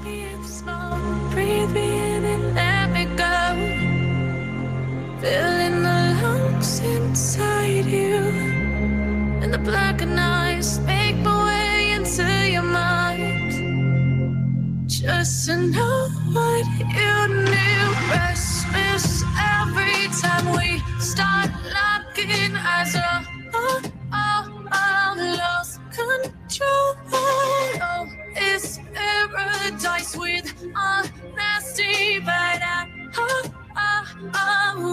me in slow, breathe me in and let me go. Feeling the lungs inside you, and the blackened eyes make my way into your mind. Just to know what you knew. Restless every time we start locking eyes. Lost control. Oh, it's paradise with honesty, but I'm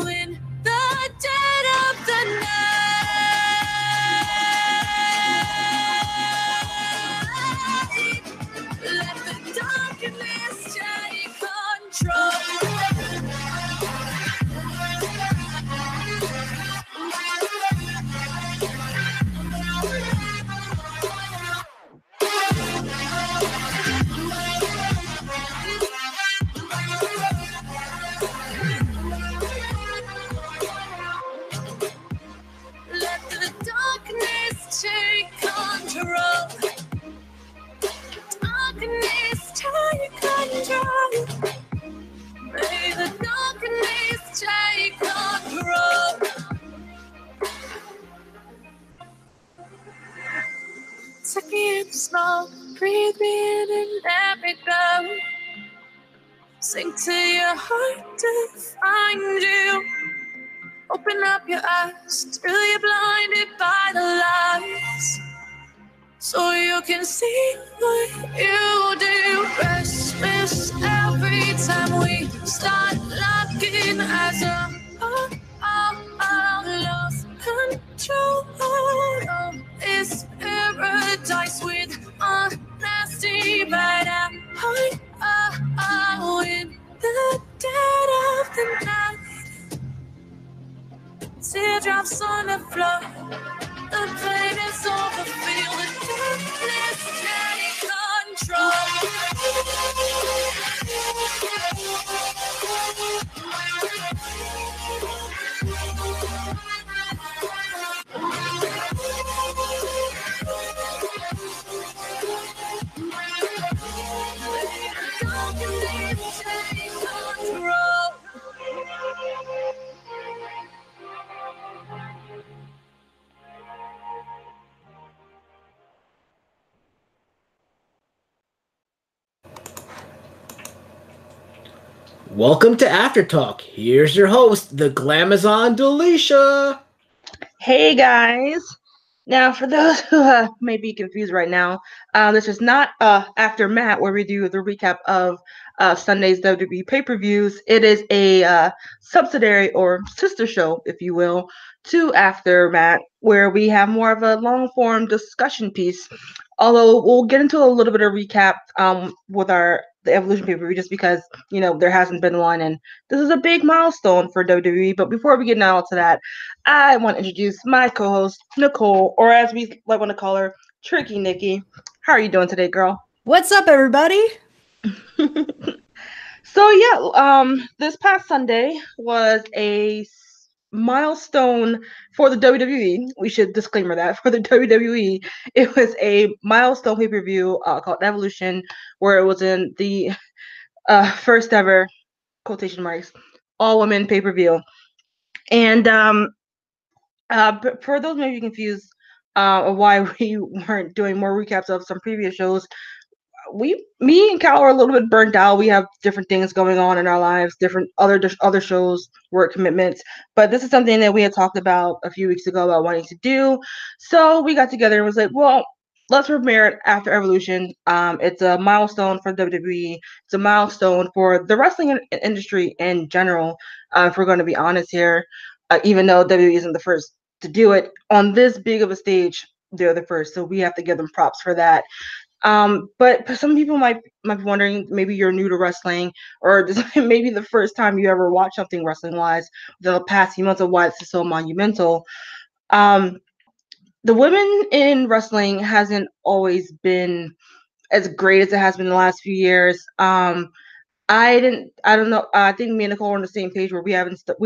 in the dead of the night. Let the darkness take control. Let the darkness take control. Darkness take control. May the darkness take control. Take me in slow, breathe me in and let me go. Sink to your heart to find you. Open up your eyes till you're blinded by the lights, so you can see what you do. Restless every time we start locking eyes. Lost control. Oh, it's paradise with honesty, but I'm in the dead of the night. Teardrops on the floor. The pain is over. Feel the darkness take control. Darkness take control. Welcome to AfterTalk. Here's your host, the Glamazon Delisha. Hey guys. Now, for those who may be confused right now, this is not AfterMat, where we do the recap of Sunday's WWE pay-per-views. It is a subsidiary or sister show, if you will, to AfterMat, where we have more of a long-form discussion piece. Although we'll get into a little bit of recap with the Evolution pay-per-view, just because there hasn't been one, and this is a big milestone for WWE. But before we get now to that, I want to introduce my co-host Nicole, or as we like want to call her, Tricky Nikki. How are you doing today, girl? What's up, everybody? So yeah, this past Sunday was a milestone for the WWE. We should disclaimer that for the WWE, it was a milestone pay-per-view called Evolution, where it was in the first ever quotation marks all women pay-per-view. And for those maybe confused of why we weren't doing more recaps of some previous shows, me and Cal are a little bit burnt out. We have different things going on in our lives, different other shows, work commitments. But this is something that we had talked about a few weeks ago about wanting to do. So we got together and was like, well, let's premiere it after Evolution. It's a milestone for WWE. It's a milestone for the wrestling industry in general. If we're going to be honest here, even though WWE isn't the first to do it on this big of a stage, they're the first. So we have to give them props for that. But some people might be wondering, maybe you're new to wrestling, or this maybe the first time you ever watched something wrestling wise the past few months, of why it's so monumental. The women in wrestling hasn't always been as great as it has been in the last few years. I don't know. I think me and Nicole are on the same page where we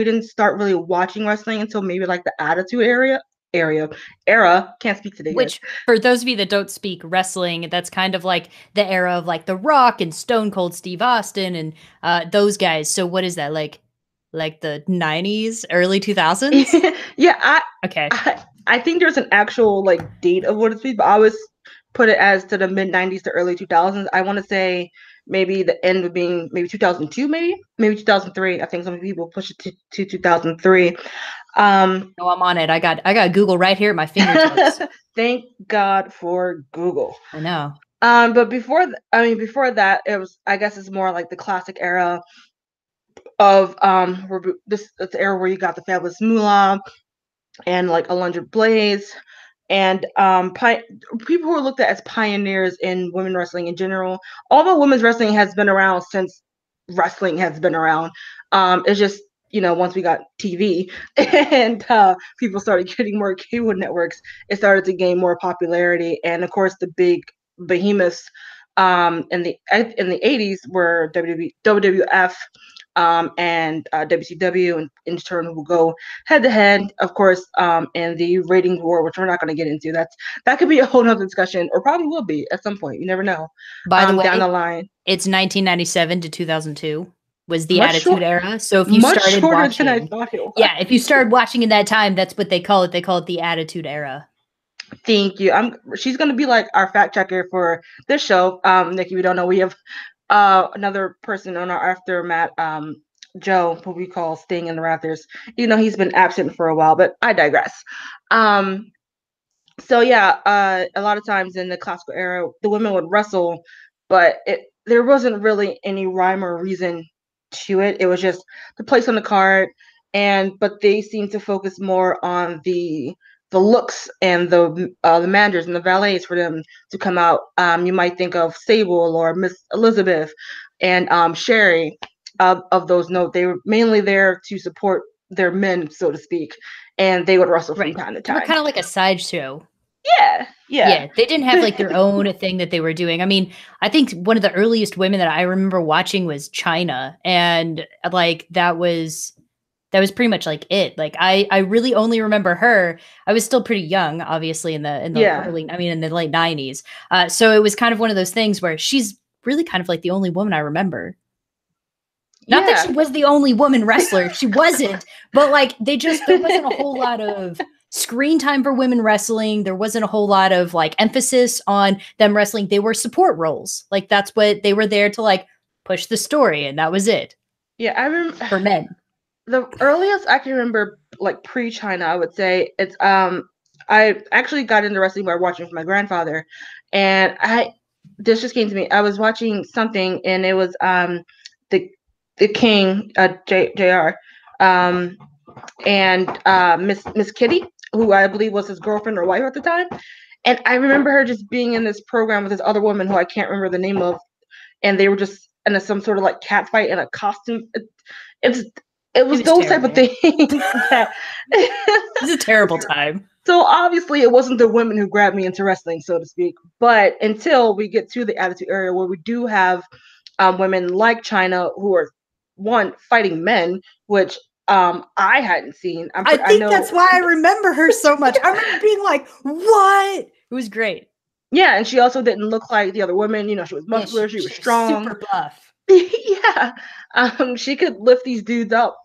didn't start really watching wrestling until maybe like the Attitude era. Can't speak today. Which, for those of you that don't speak wrestling, that's kind of like the era of like The Rock and Stone Cold Steve Austin and those guys. So what is that like the 90s, early 2000s? Yeah, Okay. I think there's an actual like date of what it's be, but I always put it as to the mid 90s to early 2000s. I want to say maybe the end of being maybe 2002, maybe 2003. I think some people push it to 2003. No, I'm on it. I got Google right here at my fingertips. Thank God for Google. I know. But before that, it was, I guess it's more like the classic era of this era where you got the Fabulous Moolah and like Alundra Blaze and people who are looked at as pioneers in women wrestling in general. Although women's wrestling has been around since wrestling has been around, it's just, once we got TV and people started getting more cable networks, it started to gain more popularity. And of course, the big behemoths in the 80s were WWF and WCW, and in turn will go head to head, of course, in the ratings war, which we're not going to get into. That could be a whole nother discussion, or probably will be at some point. You never know. By the way, down the line, it's 1997 to 2002 was the Attitude Era. So if you started watching, than I thought it was. Yeah, if you started watching in that time, that's what they call it. They call it the Attitude Era. Thank you. She's gonna be like our fact checker for this show. Nikki, we don't know. We have another person on our AfterMat, Joe, who we call Sting in the Rafters. He's been absent for a while, but I digress. So yeah, a lot of times in the classical era, the women would wrestle, but there wasn't really any rhyme or reason to it. It was just the place on the card, but they seemed to focus more on the looks and the managers and the valets for them to come out. You might think of Sable or Miss Elizabeth and Sherry. Of those notes, they were mainly there to support their men, so to speak, and they would wrestle from time to time. They were kind of like a sideshow. Yeah. They didn't have like their own thing that they were doing. I mean, I think one of the earliest women that I remember watching was China, and like that was pretty much like it. Like I really only remember her. I was still pretty young, obviously, in the in the late 90s. So it was kind of one of those things where she's really kind of like the only woman I remember. Not that she was the only woman wrestler. She wasn't. But like there wasn't a whole lot of screen time for women wrestling. There wasn't a whole lot of like emphasis on them wrestling. They were support roles. Like that's what they were there to like push the story, and that was it. Yeah, I remember for men. The earliest I can remember, like pre-China, I would say it's I actually got into wrestling by watching with my grandfather, and this just came to me. I was watching something, and it was the King, JR, and Miss Kitty, who I believe was his girlfriend or wife at the time. And I remember her just being in this program with this other woman who I can't remember the name of, and they were just in some sort of like cat fight in a costume. It was those terrible. type of things. It was a terrible time. So obviously it wasn't the women who grabbed me into wrestling, so to speak. But until we get to the Attitude Era, where we do have women like China who are fighting men, which I hadn't seen. I think that's why I remember her so much. I remember being like, "What?" It was great. Yeah, and she also didn't look like the other women. She was muscular. She was strong, super buff. Yeah, she could lift these dudes up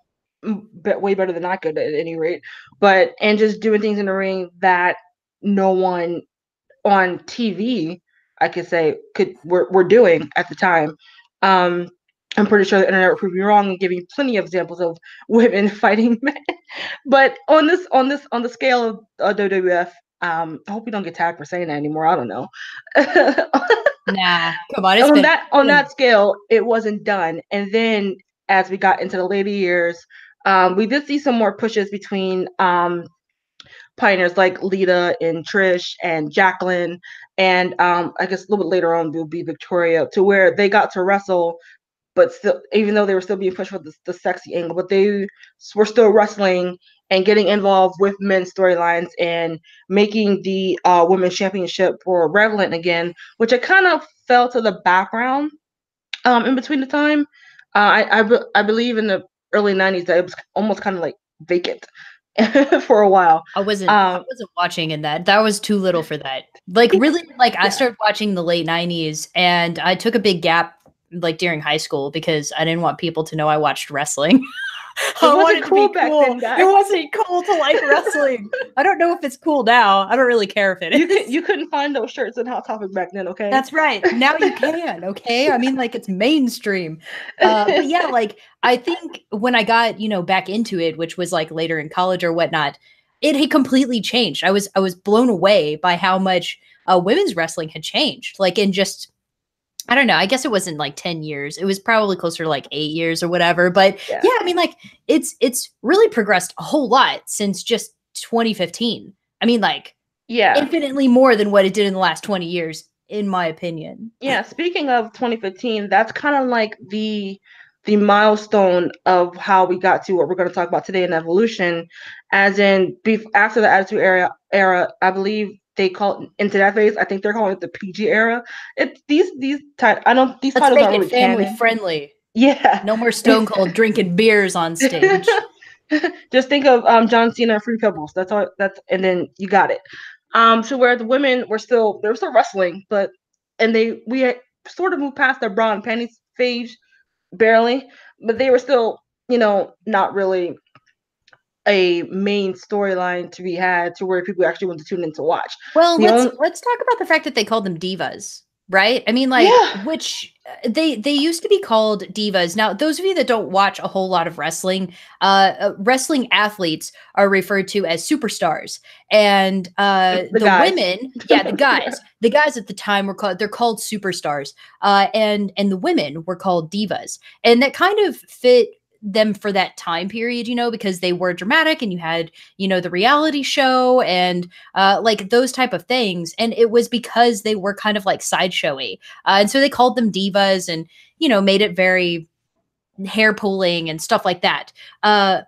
way better than I could at any rate. And just doing things in the ring that no one on TV, I could say, were doing at the time. I'm pretty sure the internet will prove me wrong and give you plenty of examples of women fighting men. But on the scale of WWF, I hope we don't get tagged for saying that anymore. I don't know. Nah, come on. On that scale, it wasn't done. And then as we got into the later years, we did see some more pushes between pioneers like Lita and Trish and Jacqueline, and I guess a little bit later on will be Victoria, to where they got to wrestle, but still, even though they were still being pushed for the sexy angle, but they were still wrestling and getting involved with men's storylines and making the women's championship more relevant again, which it kind of fell to the background in between the time. I believe in the early 90s that it was almost kind of like vacant. for a while. I wasn't watching in that. That was too little for that. Like really, like I started watching the late 90s, and I took a big gap like during high school because I didn't want people to know I watched wrestling. It wasn't cool back then, guys. It wasn't cool to like wrestling. I don't know if it's cool now. I don't really care if it is. You couldn't find those shirts in Hot Topic back then, okay? That's right. Now you can, okay? I mean, like, it's mainstream. But yeah, like, I think when I got, back into it, which was like later in college or whatnot, it had completely changed. I was blown away by how much women's wrestling had changed. Like, in just, I don't know. I guess it wasn't like 10 years. It was probably closer to like 8 years or whatever. But yeah, I mean, like it's really progressed a whole lot since just 2015. I mean, like infinitely more than what it did in the last 20 years, in my opinion. Yeah. Speaking of 2015, that's kind of like the milestone of how we got to what we're going to talk about today in evolution, as in after the Attitude Era, I believe they call it into that phase. I think they're calling it the PG era. It's these titles aren't really family canon. Friendly. Yeah. No more Stone Cold drinking beers on stage. Just think of John Cena and Free Pebbles. And then you got it. So where the women were still wrestling, we had sort of moved past their bra and panties phase barely, but they were still, not really a main storyline to be had to where people actually want to tune in to watch. Well, let's talk about the fact that they called them divas, right? I mean, like, which they used to be called divas. Now, those of you that don't watch a whole lot of wrestling, wrestling athletes are referred to as superstars, and the women, the guys at the time they're called superstars, and the women were called divas, and that kind of fit them for that time period, because they were dramatic, and you had, the reality show and like those type of things. And it was because they were kind of like sideshowy. And so they called them divas and, made it very hair pulling and stuff like that. But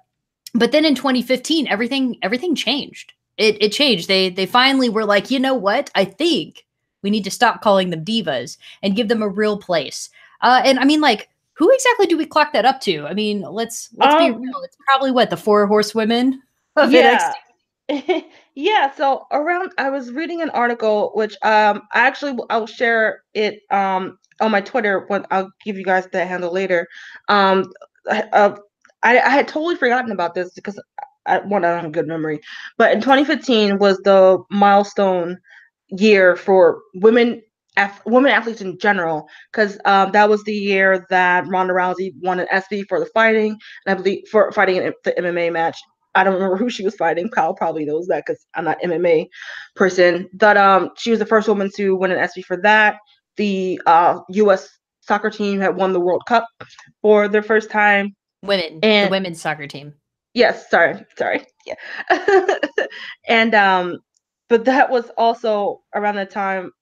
then in 2015, everything changed. It changed. They finally were like, you know what? I think we need to stop calling them divas and give them a real place. And I mean, like, who exactly do we clock that up to? I mean, let's be real. It's probably the 4 horsewomen of NXT. Yeah. So I was reading an article, which I'll share it on my Twitter when I'll give you guys that handle later. I had totally forgotten about this because I don't have a good memory. But in 2015 was the milestone year for women athletes in general, because that was the year that Ronda Rousey won an ESPY for the fighting, and I believe for fighting in the MMA match. I don't remember who she was fighting. Kyle probably knows that because I'm not MMA person. But she was the first woman to win an ESPY for that. The U.S. soccer team had won the World Cup for their first time. The women's soccer team. Yes, sorry. Yeah. And but that was also around the time,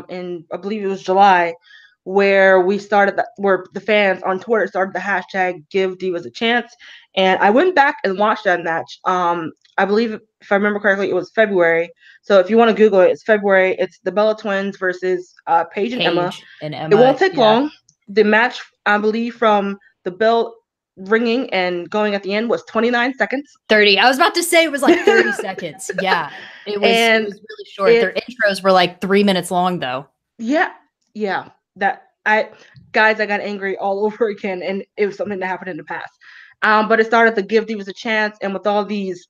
in I believe it was July, where where the fans on Twitter started the hashtag Give Divas a Chance, and I went back and watched that match. I believe, if I remember correctly, it was February. So if you want to Google it, it's February. It's the Bella Twins versus Paige and Emma. It won't take long. The match, I believe, from the bell ringing and going at the end was 29 seconds. 30. I was about to say it was like 30 seconds. Yeah. It was really short. Their intros were like 3 minutes long though. Yeah. I got angry all over again, and it was something that happened in the past. But it started to give Divas a chance, and with all these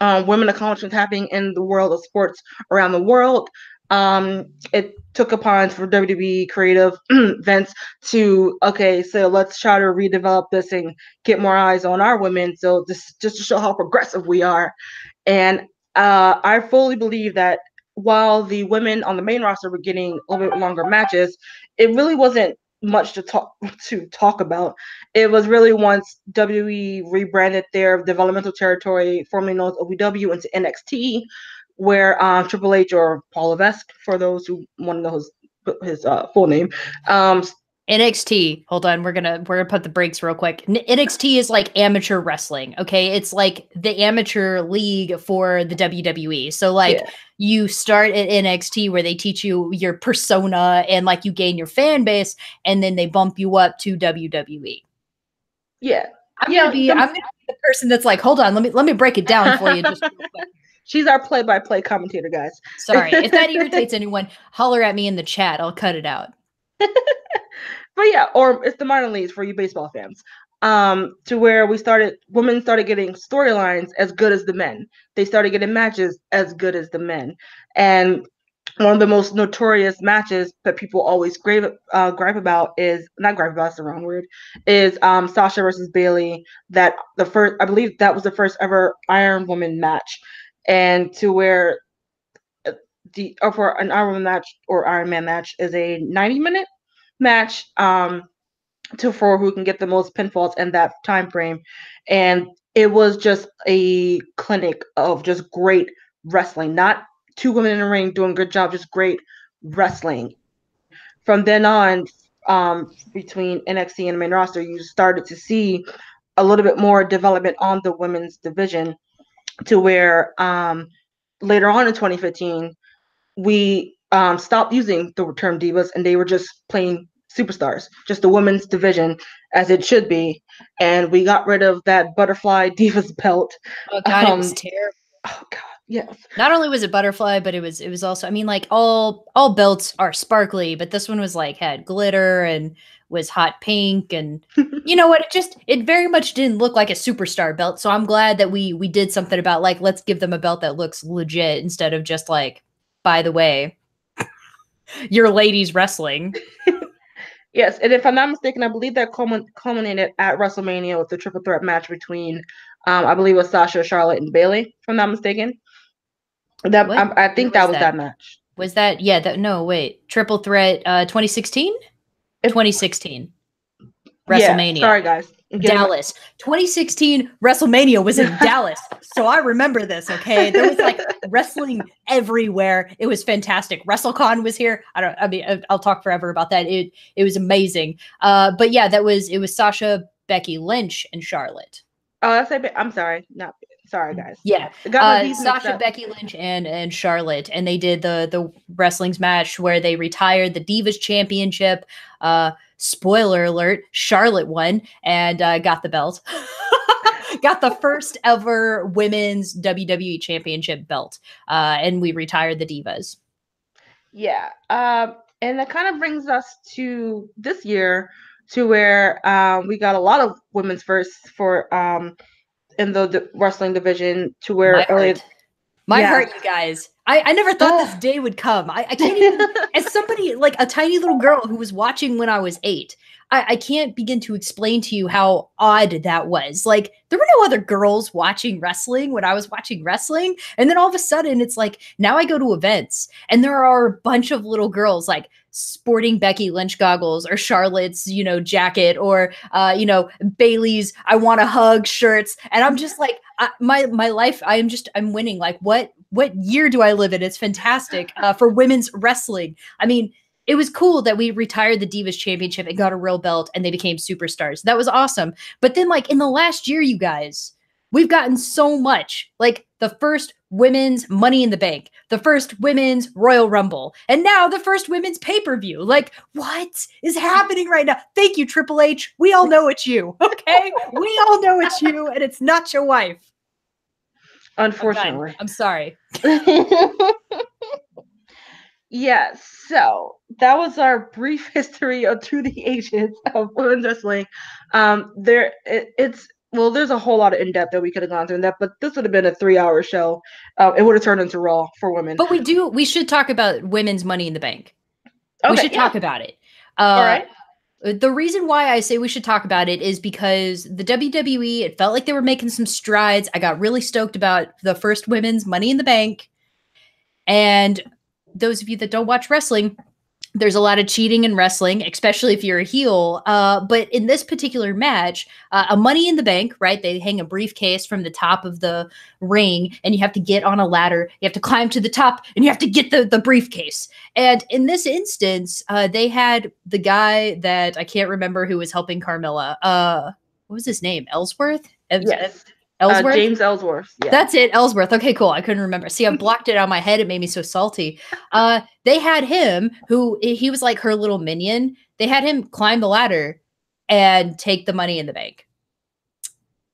women accomplishments happening in the world of sports around the world, it took upon for WWE creative Vince to, so let's try to redevelop this and get more eyes on our women. So this just to show how progressive we are. And I fully believe that while the women on the main roster were getting a little bit longer matches, it really wasn't much to talk about. It was really once WWE rebranded their developmental territory, formerly known as OVW, into NXT, where Triple H, or Paul Levesque, for those who want to know his full name. NXT. Hold on, we're gonna put the brakes real quick. NXT is like amateur wrestling. Okay, it's like the amateur league for the WWE. So like you start at NXT where they teach you your persona and like you gain your fan base, and then they bump you up to WWE. Yeah. I'm gonna be the person that's like, hold on, let me break it down for you. Just real quick. She's our play-by-play commentator, guys. Sorry. If that irritates anyone, holler at me in the chat. I'll cut it out. But yeah, or it's the minor leagues for you baseball fans. To where women started getting storylines as good as the men. They started getting matches as good as the men. And one of the most notorious matches that people always gripe about is not gripe about, that's the wrong word, is Sasha versus Bailey. I believe that was the first ever Iron Woman match. And to where for an Iron Woman match or Iron Man match is a 90-minute match for who can get the most pinfalls in that time frame. And it was just a clinic of just great wrestling. Not two women in the ring doing a good job, just great wrestling. From then on, between NXT and the main roster, you started to see a little bit more development on the women's division, to where later on in 2015, we stopped using the term divas, and they were just plain superstars, just the women's division as it should be. And we got rid of that butterfly divas belt. Oh God, it was terrible. Oh God, yes. Not only was it butterfly, but it was also, I mean, like all belts are sparkly, but this one was like had glitter and was hot pink, and you know what? It very much didn't look like a superstar belt. So I'm glad that we did something about, like, let's give them a belt that looks legit instead of just like, by the way, your ladies wrestling. Yes, and if I'm not mistaken, I believe that culminated at WrestleMania with the triple threat match between, I believe it was Sasha, Charlotte, and Bailey, if I'm not mistaken. I think that was that match. Was that, yeah, no, wait. Triple threat 2016? 2016. WrestleMania. Yeah, sorry, guys. Dallas. 2016 WrestleMania was in Dallas. So I remember this, okay? There was like wrestling everywhere. It was fantastic. WrestleCon was here. I'll talk forever about that. It was amazing. But yeah, it was Sasha, Becky Lynch, and Charlotte. Oh, I'm sorry. Sorry, guys. Yeah. Sasha, Becky Lynch, and Charlotte. And they did the wrestling's match where they retired the Divas Championship. Spoiler alert, Charlotte won and got the belt. Got the first ever women's WWE Championship belt. And we retired the Divas. Yeah. And that kind of brings us to this year, to where we got a lot of women's firsts for in the wrestling division, to where my heart, you guys. I never thought this day would come. I can't even, as somebody, like a tiny little girl who was watching when I was 8, I can't begin to explain to you how odd that was. Like, there were no other girls watching wrestling when I was watching wrestling. And then all of a sudden, it's like, now I go to events and there are a bunch of little girls like sporting Becky Lynch goggles or Charlotte's, jacket, or, Bailey's I Want to Hug shirts. And I'm just like, my life, I'm winning. Like, what year do I live in? It's fantastic for women's wrestling. I mean, it was cool that we retired the Divas Championship and got a real belt and they became superstars. That was awesome. But then, like, in the last year, you guys, we've gotten so much. Like, the first women's Money in the Bank, the first women's Royal Rumble, and now the first women's pay-per-view. Like, what is happening right now? Thank you, Triple H. We all know it's you, okay? We all know it's you, and it's not your wife. Unfortunately. I'm sorry. Yeah, so that was our brief history of Through the Ages of women's wrestling. There's a whole lot of in-depth that we could have gone through in that, but this would have been a 3-hour show. It would have turned into Raw for women. But we should talk about women's Money in the Bank. Okay, we should talk about it. All right. The reason why I say we should talk about it is because the WWE, it felt like they were making some strides. I got really stoked about the first women's Money in the Bank. And those of you that don't watch wrestling, there's a lot of cheating in wrestling, especially if you're a heel. But in this particular match, a Money in the Bank, right? They hang a briefcase from the top of the ring and you have to get on a ladder. You have to climb to the top and you have to get the briefcase. And in this instance, they had the guy that I can't remember who was helping Carmella. What was his name? Ellsworth? Yes. Ellsworth? James Ellsworth. Yeah. That's it, Ellsworth. Okay, cool. I couldn't remember. See, I blocked it on my head. It made me so salty. They had him, he was like her little minion. They had him climb the ladder and take the Money in the Bank.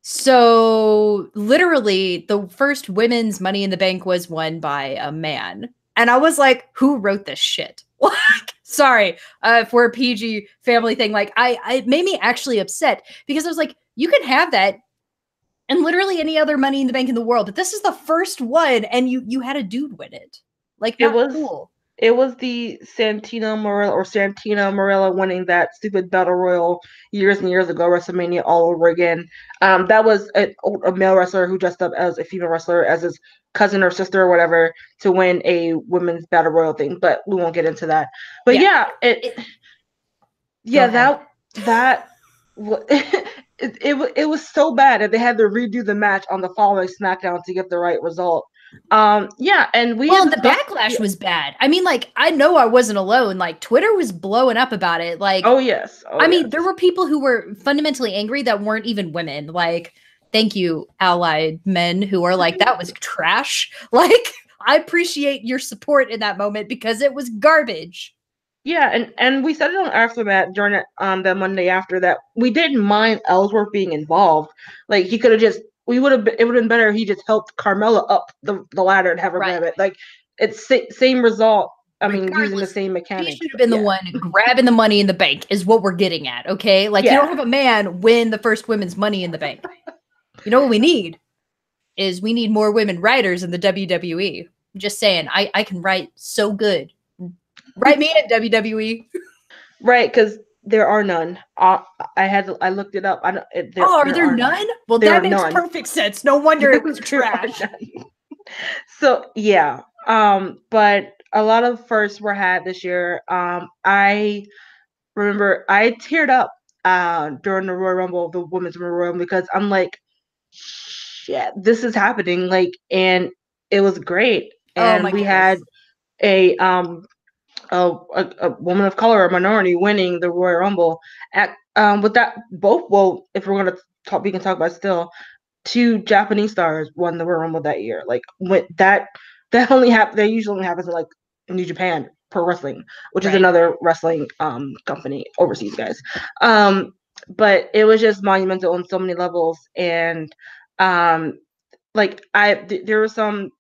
So literally the first women's Money in the Bank was won by a man. And I was like, who wrote this shit? Like, sorry, for a PG family thing. Like, it made me actually upset because I was like, you can have that and literally any other Money in the Bank in the world, but this is the first one, and you had a dude win it. Like, not cool. It was the Santina Morella winning that stupid battle royal years and years ago, WrestleMania all over again. That was a male wrestler who dressed up as a female wrestler, as his cousin or sister or whatever, to win a women's battle royal thing. But we won't get into that. But it was so bad that they had to redo the match on the following SmackDown to get the right result. And the backlash was bad. I mean, like, I know I wasn't alone. Like, Twitter was blowing up about it. Like, I mean, there were people who were fundamentally angry that weren't even women. Like, thank you, allied men who are like, that was trash. Like, I appreciate your support in that moment because it was garbage. Yeah, and we said it on AfterMat during it on the Monday after that we didn't mind Ellsworth being involved. Like, he could have just it would have been better if he just helped Carmella up the ladder and have her grab it. Like, it's same result. I mean, using the same mechanic. He should have been the one grabbing the Money in the Bank is what we're getting at, okay? Like, you don't have a man win the first women's Money in the Bank. You know what we need? We need more women writers in the WWE. I'm just saying, I can write so good. Write me in WWE. Right, because there are none. I looked it up. Are there none? Well, that makes perfect sense. No wonder it was trash. So yeah, but a lot of firsts were had this year. I remember I teared up during the Royal Rumble, the Women's Royal Rumble, because I'm like, shit, this is happening. Like, and it was great. And we had a woman of color, a minority, winning the Royal Rumble. With that, if we're gonna talk, we can talk about still. 2 Japanese stars won the Royal Rumble that year. Like, when that only happens. That usually only happens in like New Japan Pro Wrestling, which is another wrestling company overseas, guys. But it was just monumental on so many levels, and there were some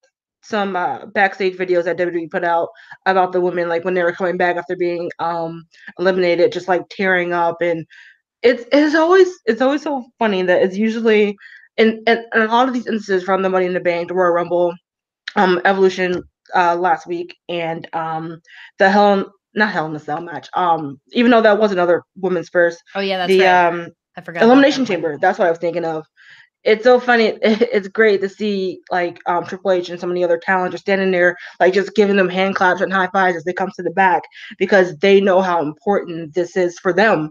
backstage videos that WWE put out about the women, like when they were coming back after being eliminated, just like tearing up, and it's always so funny that it's usually in a lot of these instances from the Money in the Bank, the Royal Rumble, Evolution last week, and the not Hell in a Cell match. Even though that was another women's first. Oh yeah, that's right. I forgot. Elimination Chamber. That's what I was thinking of. It's so funny. It's great to see like Triple H and some of the other talent just standing there, like just giving them hand claps and high fives as they come to the back, because they know how important this is for them,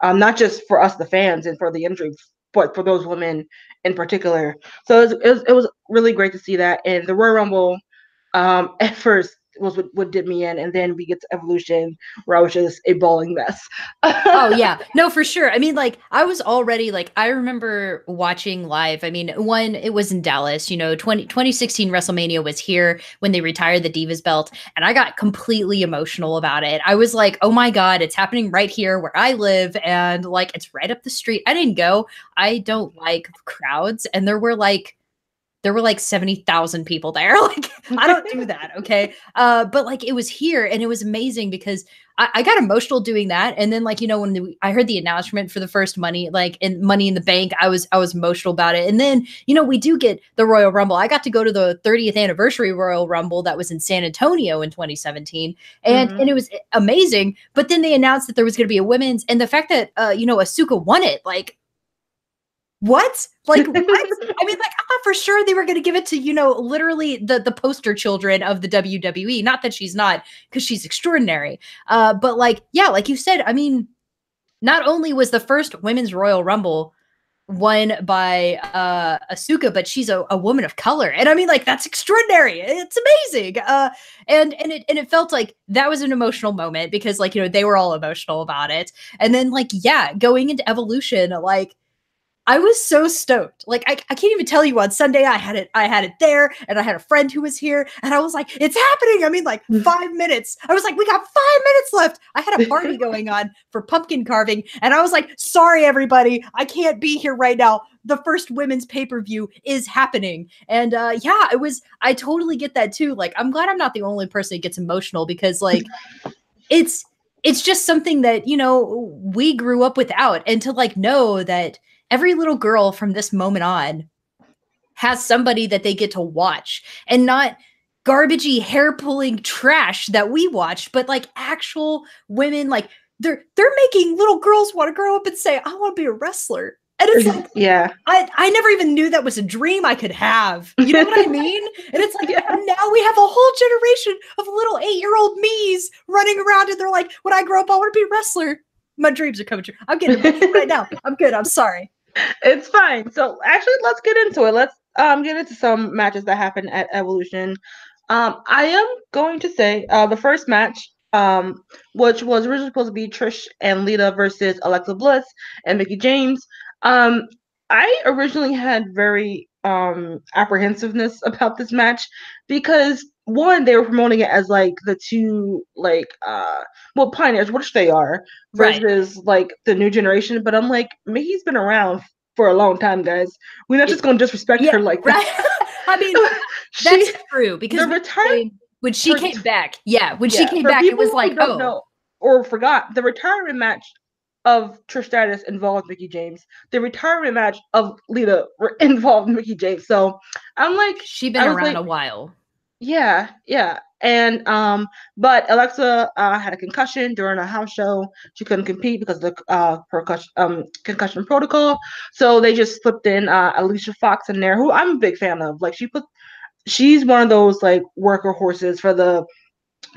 not just for us, the fans, and for the industry, but for those women in particular. So it was really great to see that. And the Royal Rumble, at first, was what did me in, and then we get to Evolution, where I was just a bawling mess. Oh yeah, no, for sure. I mean, like, I was already like, I remember watching live. I mean, it was in Dallas, 2016 WrestleMania was here when they retired the Divas belt, and I got completely emotional about it. I was like, oh my God, it's happening right here where I live, and like, it's right up the street. I didn't go. I don't like crowds, and there were like 70,000 people there. Like, I don't do that. Okay. But like, it was here, and it was amazing because I got emotional doing that. And then like, when I heard the announcement for the first Money in the Bank, I was emotional about it. And then, we do get the Royal Rumble. I got to go to the 30th anniversary Royal Rumble that was in San Antonio in 2017. And it was amazing. But then they announced that there was going to be a women's, and the fact that, Asuka won it, like, what? Like, what? I mean, like, I thought for sure they were going to give it to, literally the poster children of the WWE. Not that she's not, because she's extraordinary. But like, yeah, like you said, I mean, not only was the first Women's Royal Rumble won by Asuka, but she's a woman of color. And I mean, like, that's extraordinary. It's amazing. And it felt like that was an emotional moment because, like, they were all emotional about it. And then, like, yeah, going into Evolution, like, I was so stoked. Like I can't even tell you, on Sunday I had it there, and I had a friend who was here, and I was like, it's happening. I mean, like 5 minutes. I was like, we got 5 minutes left. I had a party going on for pumpkin carving, and I was like, sorry everybody, I can't be here right now. The first women's pay-per-view is happening. And yeah, I totally get that too. Like, I'm glad I'm not the only person that gets emotional, because like it's just something that, you know, we grew up without. And to like know that every little girl from this moment on has somebody that they get to watch, and not garbagey hair pulling trash that we watched, but like actual women, like they're making little girls want to grow up and say, I want to be a wrestler. And it's like, yeah, I never even knew that was a dream I could have. You know what I mean? And it's like, and now we have a whole generation of little 8-year-old me's running around, and they're like, when I grow up, I want to be a wrestler. My dreams are coming true. I'm getting emotional right now. I'm good. I'm sorry. It's fine. So actually, let's get into it. Let's get into some matches that happened at Evolution. I am going to say the first match, which was originally supposed to be Trish and Lita versus Alexa Bliss and Mickie James. I originally had very apprehensiveness about this match, because one, they were promoting it as like the two like pioneers, which they are, versus like the new generation. But I'm like, Mickey's been around for a long time, guys. We're not just gonna disrespect her like that. I mean, that's true, because when she came back, it was like, know or forgot, the retirement match of Trish Stratus involved Mickie James. The retirement match of Lita involved Mickie James. So I'm like, she's been around a while. Yeah. And but Alexa had a concussion during a house show. She couldn't compete because of the concussion protocol. So they just slipped in Alicia Fox in there, who I'm a big fan of. Like, she's one of those like worker horses for the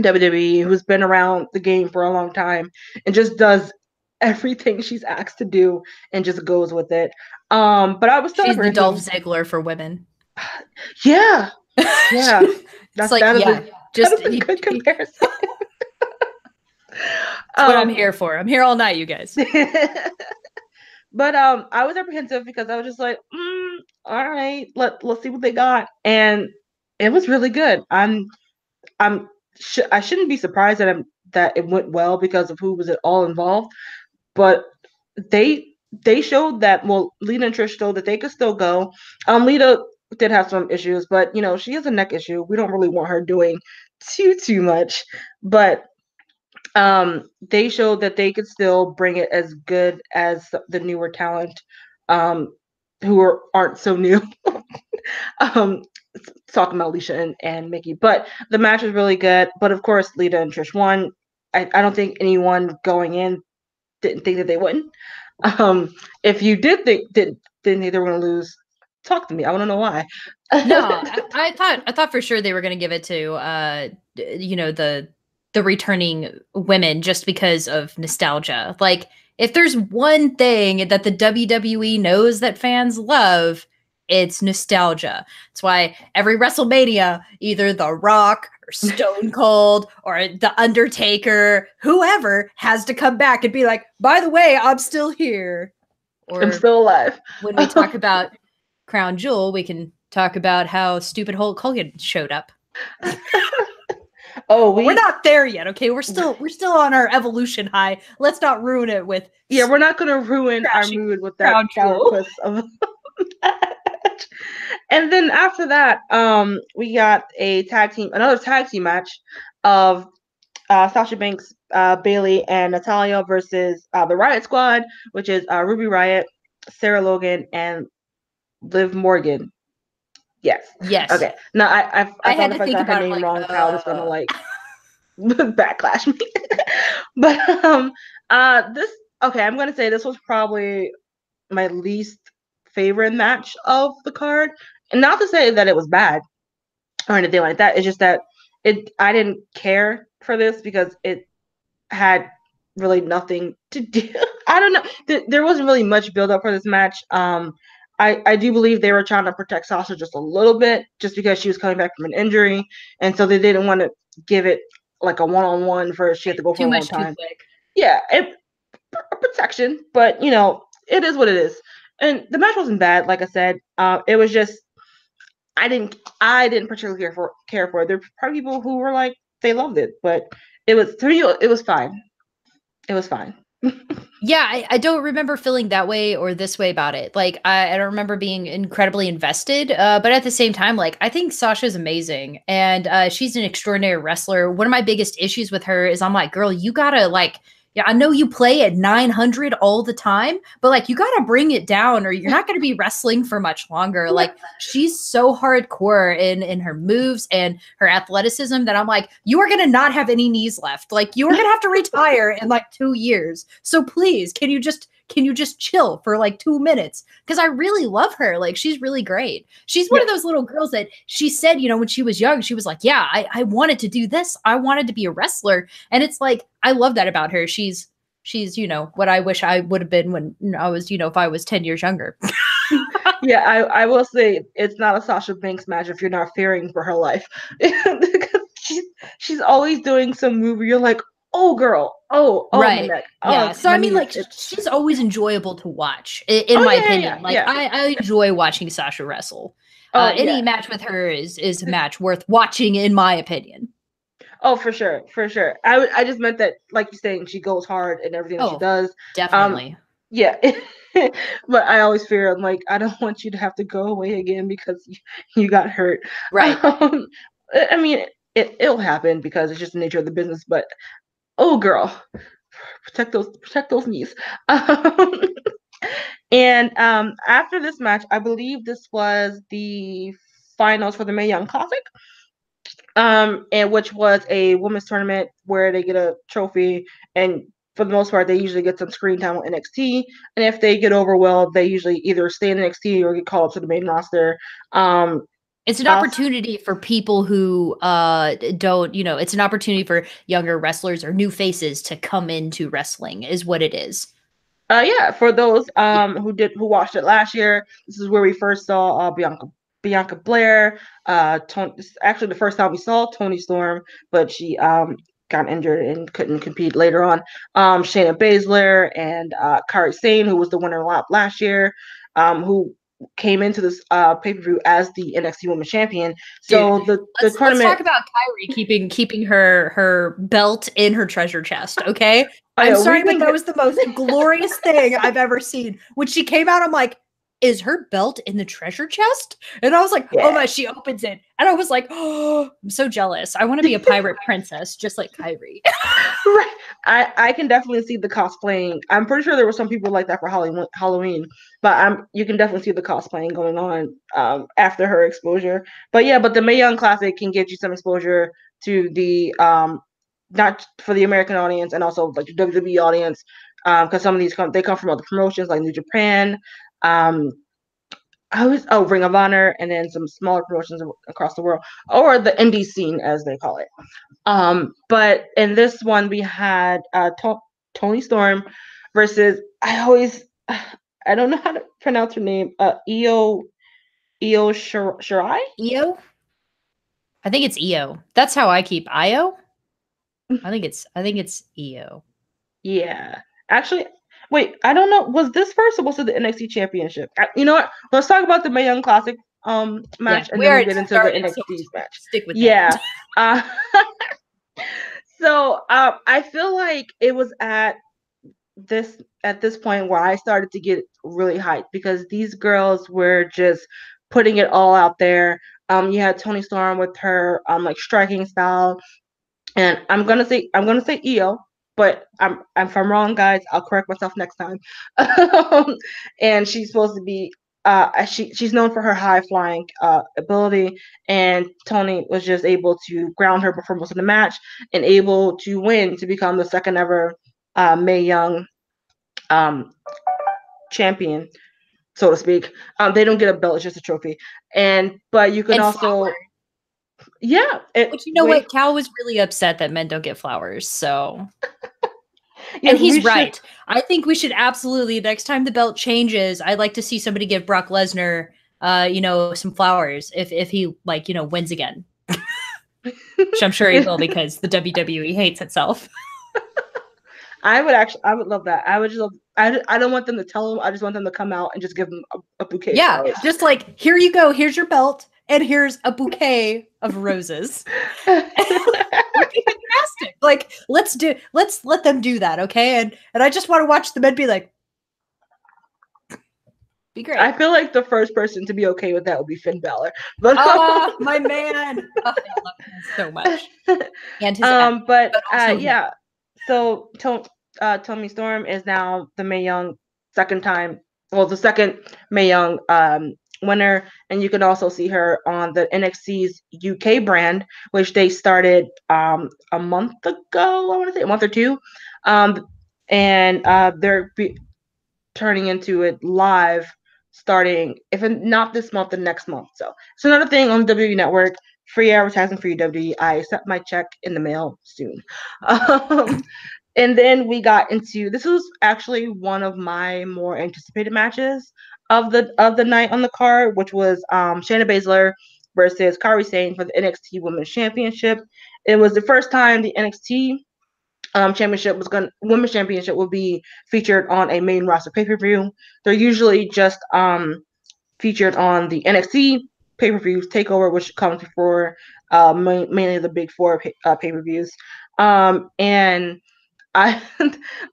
WWE, who's been around the game for a long time and just does everything she's asked to do and just goes with it. But I was she's the Dolph Ziggler for women. Yeah. That's like, just a good comparison. That's what I'm here for. I'm here all night, you guys. But I was apprehensive because I was just like, all right, let's see what they got, and it was really good. I shouldn't be surprised that it went well because of who was all involved, but they showed that, well, Lita and Trish showed that they could still go. Lita did have some issues, but you know, she has a neck issue. We don't really want her doing too much, but they showed that they could still bring it as good as the newer talent, who aren't so new. Talking about Alicia and Mickie, but the match was really good. But of course, Lita and Trish won. I don't think anyone going in didn't think that they wouldn't. If you didn't think they were going to lose, talk to me. I want to know why. No, I thought for sure they were going to give it to the returning women, just because of nostalgia. Like, if there's one thing that the WWE knows that fans love, it's nostalgia. That's why every WrestleMania, either The Rock or Stone Cold or The Undertaker, whoever, has to come back and be like, by the way, I'm still here. Or I'm still alive. When we talk about Crown Jewel, we can talk about how stupid Hulk Hogan showed up. We're not there yet, okay? We're still on our evolution high. Let's not ruin it with... Yeah, we're not going to ruin our mood with that twist of match. And then after that, we got another tag team match of Sasha Banks, Bayley, and Natalya versus the Riot Squad, which is Ruby Riott, Sarah Logan, and Liv Morgan. Yes. Okay. No, I thought if I got her name wrong, Kyle was gonna like backlash me. But I'm gonna say this was probably my least favorite match of the card, and not to say that it was bad or anything like that. It's just that I didn't care for this because it had really nothing to do. I don't know. There wasn't really much build up for this match. I do believe they were trying to protect Sasha just a little bit, just because she was coming back from an injury, and so they didn't want to give it like a one-on-one for she had to go for a long time. Too quick. Yeah, protection, but you know, it is what it is. and the match wasn't bad. Like I said, it was just I didn't particularly care for it. There were probably people who were like they loved it, but it was to me it was fine. It was fine. Yeah, I don't remember feeling that way or this way about it. Like, I don't remember being incredibly invested. But at the same time, like, I think Sasha's amazing, and she's an extraordinary wrestler. One of my biggest issues with her is I'm like, girl, you gotta like, yeah, I know you play at 900 all the time, but like, you gotta bring it down, or you're not gonna be wrestling for much longer. Like, she's so hardcore in her moves and her athleticism that I'm like, you are gonna not have any knees left. Like, you are gonna have to retire in like 2 years. So please, can you just chill for like 2 minutes? Because I really love her. Like, she's really great. She's one of those little girls that she said, you know, when she was young, she was like, yeah, I wanted to do this. I wanted to be a wrestler. And it's like, I love that about her. She's, you know, what I wish I would have been when I was, you know, if I was 10 years younger. Yeah, I will say it's not a Sasha Banks match if you're not fearing for her life. Because she's always doing some move where you're like, oh girl, oh right. my neck. Yeah. Oh, So I mean, like, she's always enjoyable to watch, in my opinion. Like, I enjoy watching Sasha wrestle. Any match with her is a match worth watching, in my opinion. Oh, for sure, for sure. I just meant that, like you're saying, she goes hard in everything that she does. Definitely. Yeah. But I always fear, I'm like, I don't want you to have to go away again because you got hurt. Right. I mean, it'll happen because it's just the nature of the business. But oh, girl, protect those knees. And after this match, I believe this was the finals for the Mae Young Classic. And which was a women's tournament where they get a trophy, and for the most part, they usually get some screen time on NXT. And if they get over well, they usually either stay in NXT or get called up to the main roster. It's an opportunity for people who don't, you know, it's an opportunity for younger wrestlers or new faces to come into wrestling, is what it is. Yeah, for those who watched it last year, this is where we first saw Bianca Blair. This is actually the first time we saw Toni Storm, but she got injured and couldn't compete later on. Shayna Baszler and Kairi Sane, who was the winner last year, who came into this pay-per-view as the NXT Women's Champion. So dude, the tournament. Let's talk about Kairi keeping her belt in her treasure chest. Okay, I'm sorry, but that was the most glorious thing I've ever seen. When she came out, I'm like, is her belt in the treasure chest? And I was like, oh my, she opens it. And I was like, oh, I'm so jealous. I want to be a pirate princess, just like Kairi. Right. I can definitely see the cosplaying. I'm pretty sure there were some people like that for Halloween, but you can definitely see the cosplaying going on after her exposure. But yeah, but the Mae Young Classic can get you some exposure to the not for the American audience and also like the WWE audience, because some of these come from other promotions like New Japan, Ring of Honor, and then some smaller promotions across the world, or the indie scene as they call it. But in this one we had Toni Storm versus I don't know how to pronounce her name, Io Shirai. Io? I think it's Io. That's how I keep Io. I think it's Io. Yeah. Actually, wait, I don't know. Was this first or was it the NXT Championship? You know what? Let's talk about the Mae Young Classic match, and then we'll get into the NXT match. Stick with that. So I feel like it was at this point where I started to get really hyped because these girls were just putting it all out there. You had Toni Storm with her like striking style, and I'm gonna say Io, but if I'm wrong, guys, I'll correct myself next time. And she's supposed to be she's known for her high flying ability, and Toni was just able to ground her before most of the match and able to win to become the second ever Mae Young champion, so to speak. They don't get a belt; it's just a trophy. But you can also flowers. Yeah. But you know what? Cal was really upset that men don't get flowers, so. And he's right. I think we should absolutely, next time the belt changes, I'd like to see somebody give Brock Lesnar, some flowers if he, wins again. Which I'm sure he will because the WWE hates itself. I would love that. I don't want them to tell them. I just want them to come out and just give them a bouquet. Yeah, of flowers. just like, here you go. Here's your belt, and here's a bouquet of roses. Would be fantastic. Like, let's let them do that, okay? And I just want to watch the men be like, be great. I feel like the first person to be okay with that would be Finn Balor. But oh, my man. Oh, I love him so much. And his but him. So Toni Storm is now the Mae Young the second Mae Young winner, and you can also see her on the NXT's UK brand, which they started a month ago, I want to say a month or two, and they're turning into it live starting, if not this month, the next month. So it's another thing on the WWE Network. Free advertising for you, WWE. I accept my check in the mail soon. And then we got into, this was actually one of my more anticipated matches of the night on the card, which was Shayna Baszler versus Kairi Sane for the NXT Women's Championship. It was the first time the NXT women's championship will be featured on a main roster pay-per-view. They're usually just featured on the NXT pay-per-views Takeover, which comes before mainly the big four pay-per-views. And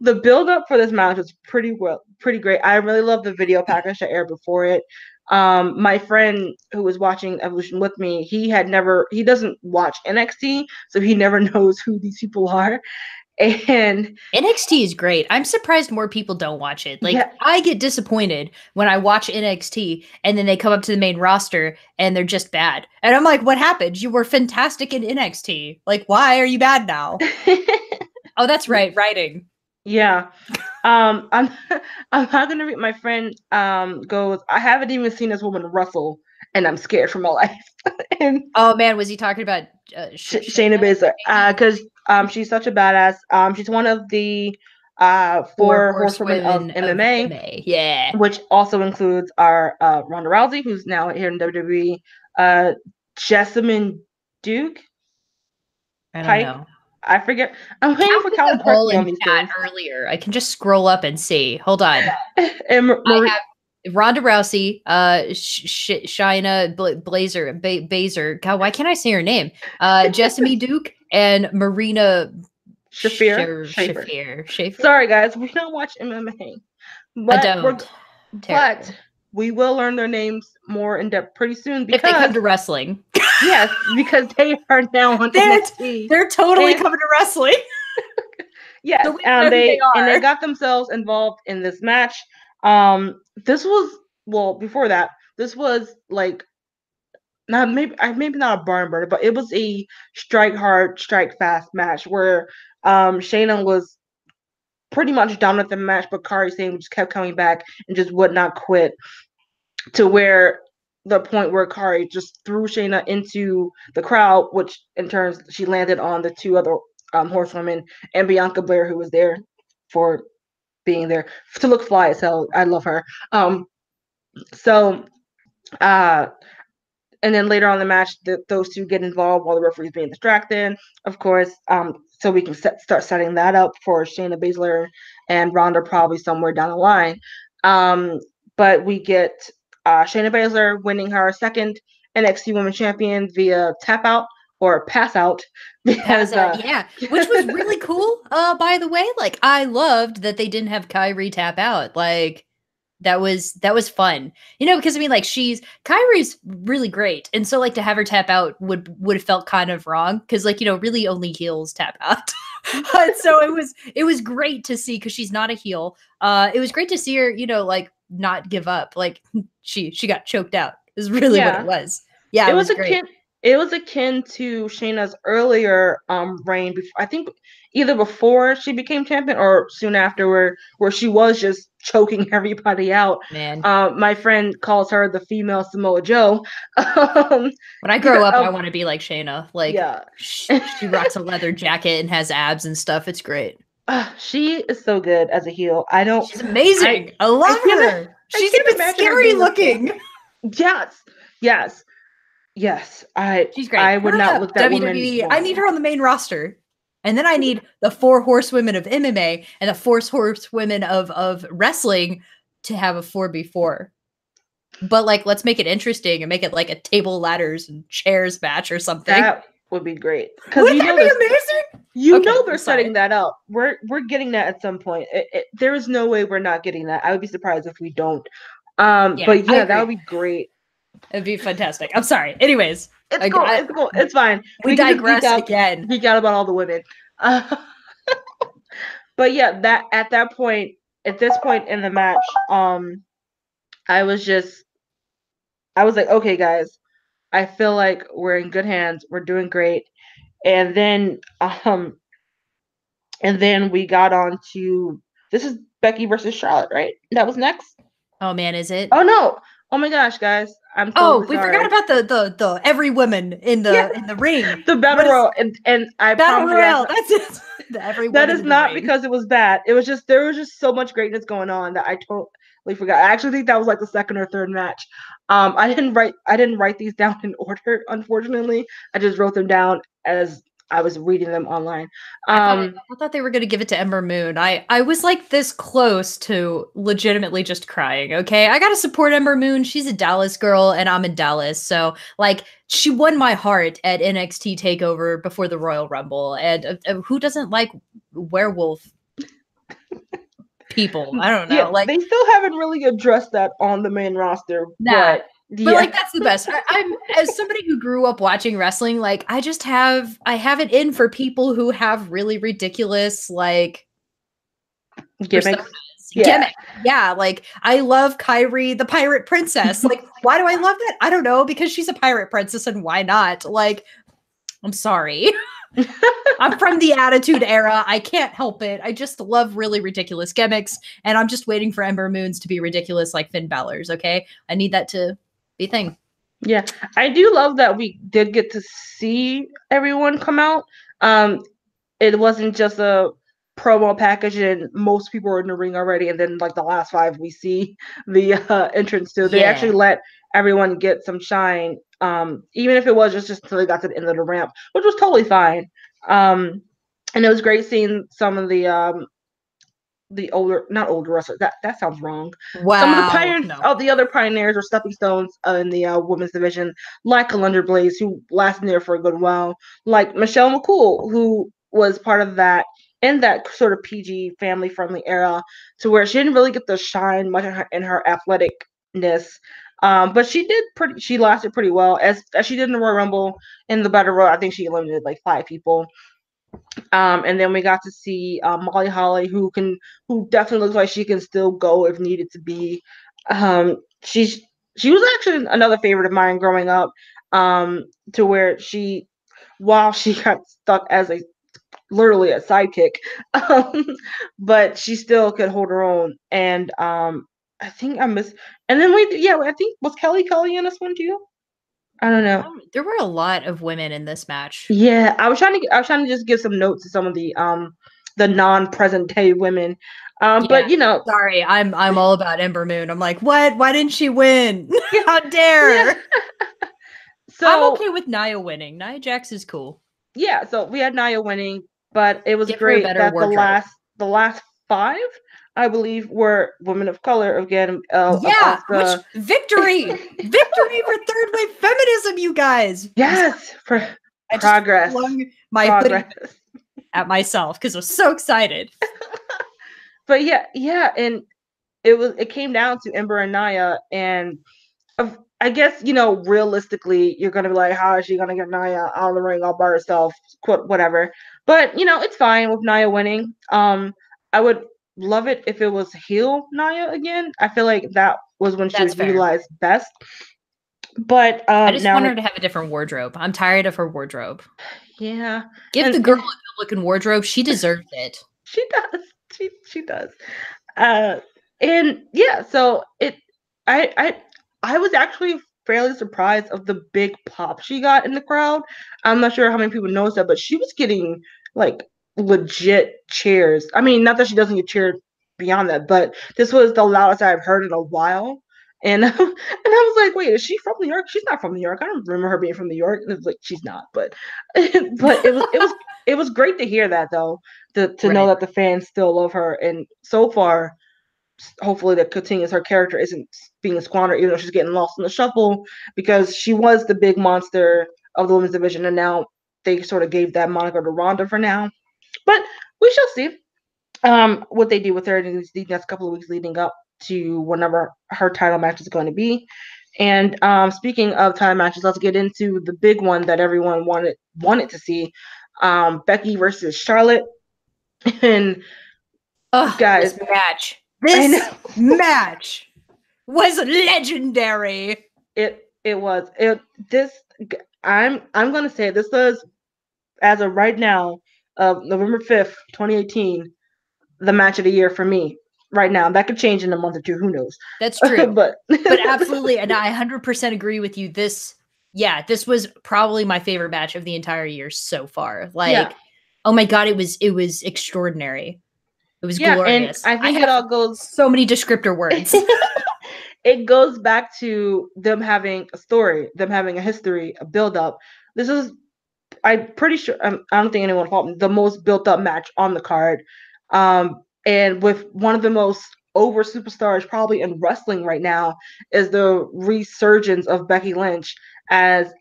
the build-up for this match was pretty great. I really love the video package that aired before it. My friend who was watching Evolution with me, he doesn't watch NXT, so he never knows who these people are. And NXT is great. I'm surprised more people don't watch it. Like, yeah. I get disappointed when I watch NXT and then they come up to the main roster and they're just bad. And I'm like, what happened? You were fantastic in NXT. Like, why are you bad now? Oh, that's right. Writing. Yeah. I'm not gonna read. My friend goes, I haven't even seen this woman wrestle and I'm scared for my life. And oh man, was he talking about Shayna Baszler? Because she's such a badass. She's one of the four horsewomen of MMA. Yeah. Which also includes our Ronda Rousey, who's now here in WWE. Jessamine Duke. I don't know. I forget. I'm waiting for Cal to correct me on these things. Earlier, I can just scroll up and see. Hold on. And I have Ronda Rousey, Shayna Baszler. God, why can't I say her name? Jessamine Duke and Marina Shafir. Sorry, guys, we don't watch MMA, but we will learn their names more in depth pretty soon because if they come to wrestling. Yes, because they are now on NXT. They're totally coming to wrestling. Yes, so they got themselves involved in this match. This was before that. This was like maybe not a barn burner, but it was a strike hard, strike fast match where Shayna was pretty much down with the match, but Kairi Sane just kept coming back and just would not quit, to where the point where Kairi just threw Shayna into the crowd, which in turn she landed on the two other horsewomen and Bianca Belair, who was there for being there to look fly as hell. I love her. And then later on in the match, those two get involved while the referee's being distracted, of course, so we can start setting that up for Shayna Baszler and Ronda probably somewhere down the line. But we get Shayna Baszler winning her second NXT Women's Champion via tap out or pass out. Because, which was really cool, by the way. Like, I loved that they didn't have Kairi tap out. Like, that was fun, because I mean, like, Kairi's really great, and so like to have her tap out would have felt kind of wrong because, like, really only heels tap out. But so it was great to see because she's not a heel. It was great to see her, like, not give up. Like, she got choked out is really what it was. Yeah, it was great. It was akin to Shayna's earlier reign. I think either before she became champion or soon after, where she was just choking everybody out. Man, my friend calls her the female Samoa Joe. When I grow up, I want to be like Shayna. Like, she rocks a leather jacket and has abs and stuff. It's great. She is so good as a heel. She's amazing. I love her. She's even scary looking. Yes, she's great. I would not look that WWE. woman. I need her on the main roster. And then I need the 4 horsewomen of MMA and the 4 horsewomen of wrestling to have a 4v4. But like, let's make it interesting and make it like a table, ladders, and chairs match or something. That would be great. Because Wouldn't that be amazing? You know they're setting that up. We're getting that at some point. There is no way we're not getting that. I would be surprised if we don't. But yeah, that would be great. It'd be fantastic. I'm sorry. Anyways, it's cool. It's cool. It's fine. We digress again. Geek out about all the women. But yeah, at this point in the match, I was like, okay, guys, I feel like we're in good hands. We're doing great. And then we got on to, this is Becky versus Charlotte, right? That was next. Oh man, is it? Oh no! Oh my gosh, guys! I'm so we forgot about the every woman in the ring. The battle royal, and I battle royale. That's it. The every that is not because it was bad. It was just there was just so much greatness going on that I totally forgot. I actually think that was like the second or third match. I didn't write these down in order, unfortunately. I just wrote them down as I was reading them online. I thought they were going to give it to Ember Moon. I was like this close to legitimately just crying. Okay, I got to support Ember Moon. She's a Dallas girl, and I'm in Dallas, so like she won my heart at NXT Takeover before the Royal Rumble. And who doesn't like werewolf people? I don't know. Yeah, like they still haven't really addressed that on the main roster, but like that's the best. I'm as somebody who grew up watching wrestling, like I have it in for people who have really ridiculous like gimmicks. Yeah, like I love Kyrie the pirate princess. Like why do I love that? I don't know, because she's a pirate princess and why not? Like I'm sorry. I'm from the Attitude Era. I can't help it. I just love really ridiculous gimmicks, and I'm just waiting for Ember Moons to be ridiculous like Finn Balor's, okay? I need that to be a thing. Yeah, I do love that we did get to see everyone come out. It wasn't just a promo package and most people were in the ring already, and then like the last 5 we see the entrance to. They actually let everyone get some shine, even if it was just until they got to the end of the ramp, which was totally fine. And it was great seeing some of the not older wrestlers. That sounds wrong. Wow. Some of the pioneers, the other pioneers or stepping stones in the women's division, like Kalender Blaze, who lasted there for a good while, like Michelle McCool, who was part of that in that sort of PG family friendly era, to where she didn't really get to shine much in her athleticness. But she lasted pretty well as she did in the Royal Rumble. In the Battle Royal, I think she eliminated like 5 people. And then we got to see Molly Holly, who definitely looks like she can still go if needed to be. She was actually another favorite of mine growing up, to where while she got stuck as literally a sidekick, but she still could hold her own. And I think and then I think was Kelly in this one too? I don't know. There were a lot of women in this match. Yeah, I was trying to just give some notes to some of the non-present day women. But you know, sorry, I'm all about Ember Moon. I'm like, what? Why didn't she win? How dare? Yeah. So I'm okay with Nia winning. Nia Jax is cool. Yeah, so we had Nia winning, but it was great that the last 5, I believe, were women of color again. Which victory for third wave feminism, you guys. Yes, for progress. I just my hoodie at myself because I was so excited. But yeah, and it came down to Ember and Nia, and I guess, you know, realistically, you're gonna be like, how is she gonna get Nia out of the ring all by herself? Whatever. But you know, it's fine with Nia winning. I would love it if it was heel Nia again. I feel like that was when she was utilized best. But I just want her to have a different wardrobe. I'm tired of her wardrobe. Yeah. Give the girl a good-looking wardrobe. She deserves it. She does. She does. And yeah, so I was actually fairly surprised of the big pop she got in the crowd. I'm not sure how many people noticed that, but she was getting like legit cheers. I mean, not that she doesn't get cheered beyond that, but this was the loudest I've heard in a while. And I was like, wait, is she from New York? She's not from New York. I don't remember her being from New York. And it was like, she's not, but it was great to hear that though, to know that the fans still love her, and so far, hopefully that continues. Her character isn't being squandered, even though she's getting lost in the shuffle, because she was the big monster of the women's division, and now they sort of gave that moniker to Ronda for now. But we shall see what they do with her in these next couple of weeks leading up to whenever her title match is going to be. And speaking of title matches, let's get into the big one that everyone wanted to see, Becky versus Charlotte. And guys, this match was legendary. I'm gonna say this was, as of right now, November 5th, 2018, the match of the year for me. Right now, that could change in a month or two. Who knows? That's true, but absolutely, and I 100% agree with you. This was probably my favorite match of the entire year so far. Like, oh my god, it was extraordinary. It was glorious. And I think it all goes so many descriptor words. It goes back to them having a story, them having a history, a build up. This is, I'm pretty sure, I don't think anyone fault me, the most built up match on the card. And with one of the most over superstars probably in wrestling right now is the resurgence of Becky Lynch. As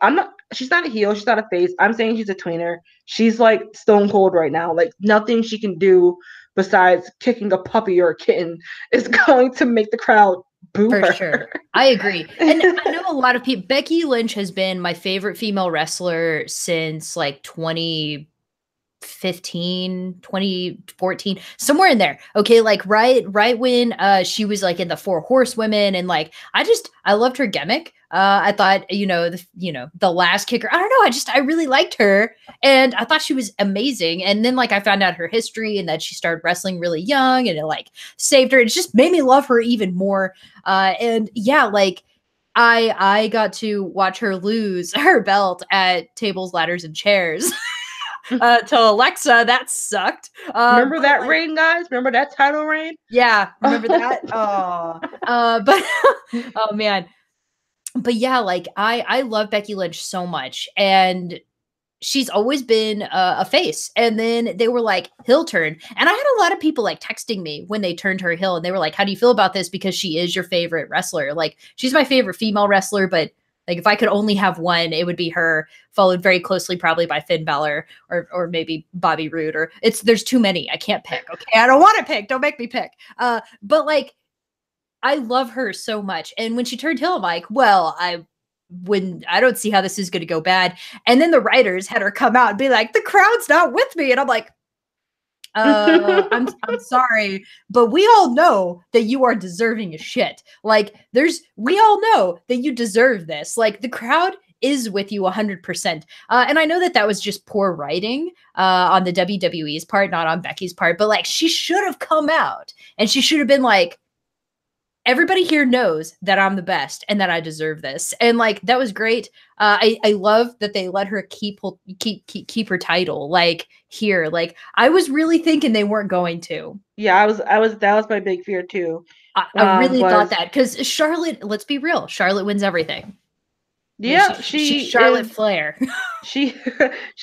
she's not a heel, she's not a face. I'm saying she's a tweener. She's like stone cold right now. Like nothing she can do besides kicking a puppy or a kitten is going to make the crowd boo her. For sure. I agree. And I know a lot of people, Becky Lynch has been my favorite female wrestler since like 2015, 2014, somewhere in there. Okay, like right when she was like in the Four Horsewomen, and like I loved her gimmick. I thought, the last kicker, I don't know, I really liked her, and I thought she was amazing. And then like I found out her history and that she started wrestling really young, and it like saved her. It just made me love her even more. And yeah, like I got to watch her lose her belt at Tables, Ladders, and Chairs. To Alexa, that sucked. Remember that reign, guys? Remember that title reign? Yeah, remember that? But oh man. But yeah, like I love Becky Lynch so much, and she's always been a face. And then they were like, heel turn. And I had a lot of people like texting me when they turned her heel, and they were like, how do you feel about this? Because she is your favorite wrestler. Like, she's my favorite female wrestler, but like if I could only have one, it would be her, followed very closely probably by Finn Balor or maybe Bobby Roode, or there's too many. I can't pick. Okay. I don't want to pick. Don't make me pick. But like, I love her so much. And when she turned heel, I'm like, well, I don't see how this is going to go bad. And then the writers had her come out and be like, the crowd's not with me. And I'm like, I'm sorry, but we all know that you are deserving of shit. Like we all know that you deserve this. Like the crowd is with you 100%. And I know that was just poor writing on the WWE's part, not on Becky's part, but like she should have come out and she should have been like, everybody here knows that I'm the best and that I deserve this. And like, that was great. I love that they let her keep her title like here. Like I was really thinking they weren't going to. Yeah, that was my big fear too. I really thought that, because Charlotte, let's be real, Charlotte wins everything. Yeah, she's Charlotte Flair. she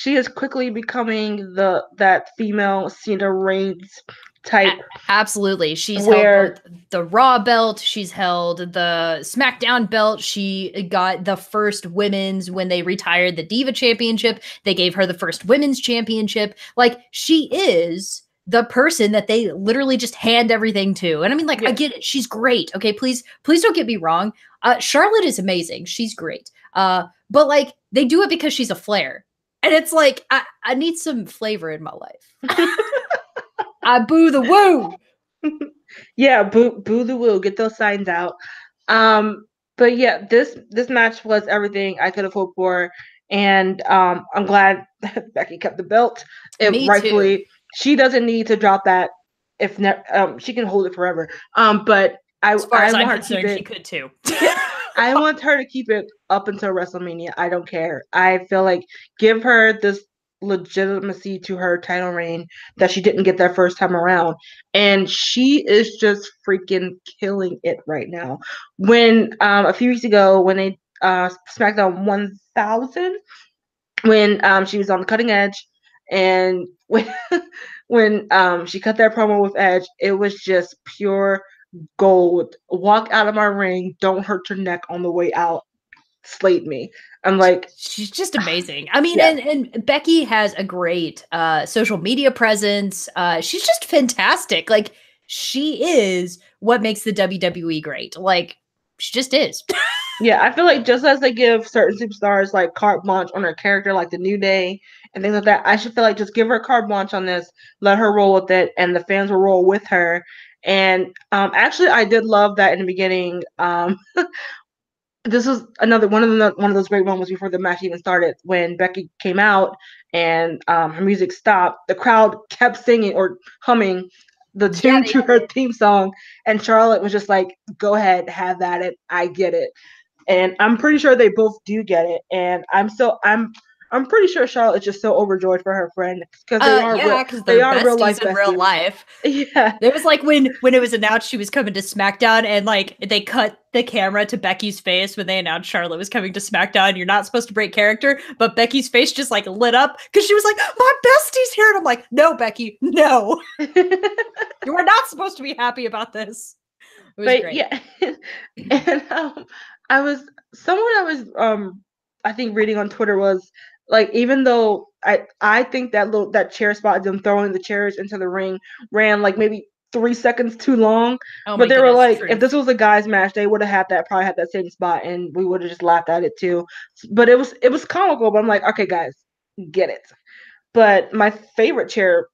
is quickly becoming that female Cena Reigns type. Absolutely. She's held the Raw belt. She's held the SmackDown belt. She got the first women's when they retired the Diva Championship. They gave her the first women's championship. Like, she is the person that they literally just hand everything to. And I mean, like, yeah. I get it. She's great. Okay, please don't get me wrong. Charlotte is amazing. She's great. But like, they do it because she's a Flair. And it's like, I need some flavor in my life. I boo the woo. Yeah, boo the woo. Get those signs out. But yeah, this match was everything I could have hoped for, and I'm glad that Becky kept the belt. Me rightfully, too. She doesn't need to drop that. If she can hold it forever. But as far as I'm concerned, she could too. I want her to keep it up until WrestleMania. I don't care. I feel like give her this legitimacy to her title reign that she didn't get that first time around, and she is just freaking killing it right now. When a few weeks ago, when they SmackDown 1000, when she was on the cutting edge, And when she cut that promo with Edge, it was just pure gold. Walk out of my ring, don't hurt your neck on the way out. Slayed me. I'm like, she's just amazing. I mean, yeah. and Becky has a great social media presence. She's just fantastic. Like, she is what makes the WWE great. Like, she just is. Yeah, I feel like just as they give certain superstars like carte blanche on her character, like the New Day and things like that, I should feel like just give her carte blanche on this, let her roll with it, and the fans will roll with her. And actually, I did love that in the beginning. This was another one of those great moments before the match even started when Becky came out and her music stopped. The crowd kept singing or humming the tune to her theme song, and Charlotte was just like, "Go ahead, have at it. I get it." And I'm pretty sure they both do get it. And I'm pretty sure Charlotte is just so overjoyed for her friend because they are are real life besties in real besties. life. Yeah, it was like when it was announced she was coming to SmackDown, and like they cut the camera to Becky's face when they announced Charlotte was coming to SmackDown. You're not supposed to break character, but Becky's face just like lit up because she was like, "My bestie's here," and I'm like, "No, Becky, no, you are not supposed to be happy about this." It was great. Yeah, and I was I think reading on Twitter was like, even though I think that chair spot, them throwing the chairs into the ring, ran like maybe 3 seconds too long. But they were like, if this was a guys match, they would have probably had that same spot, and we would have just laughed at it too. But it was comical. But I'm like, okay, guys, get it. But my favorite chair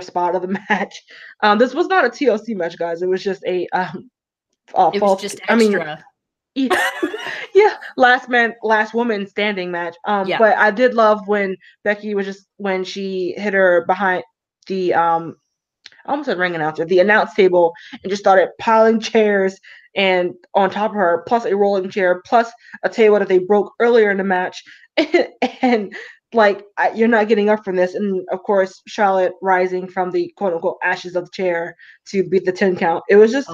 spot of the match. This was not a TLC match, guys. It was just a it was just extra. Yeah, last woman standing match. But I did love when Becky was when she hit her behind the I almost said ring announcer, the announce table, and just started piling chairs and on top of her, plus a rolling chair, plus a table that they broke earlier in the match, and like, you're not getting up from this. And of course, Charlotte rising from the quote unquote ashes of the chair to beat the 10 count. It was just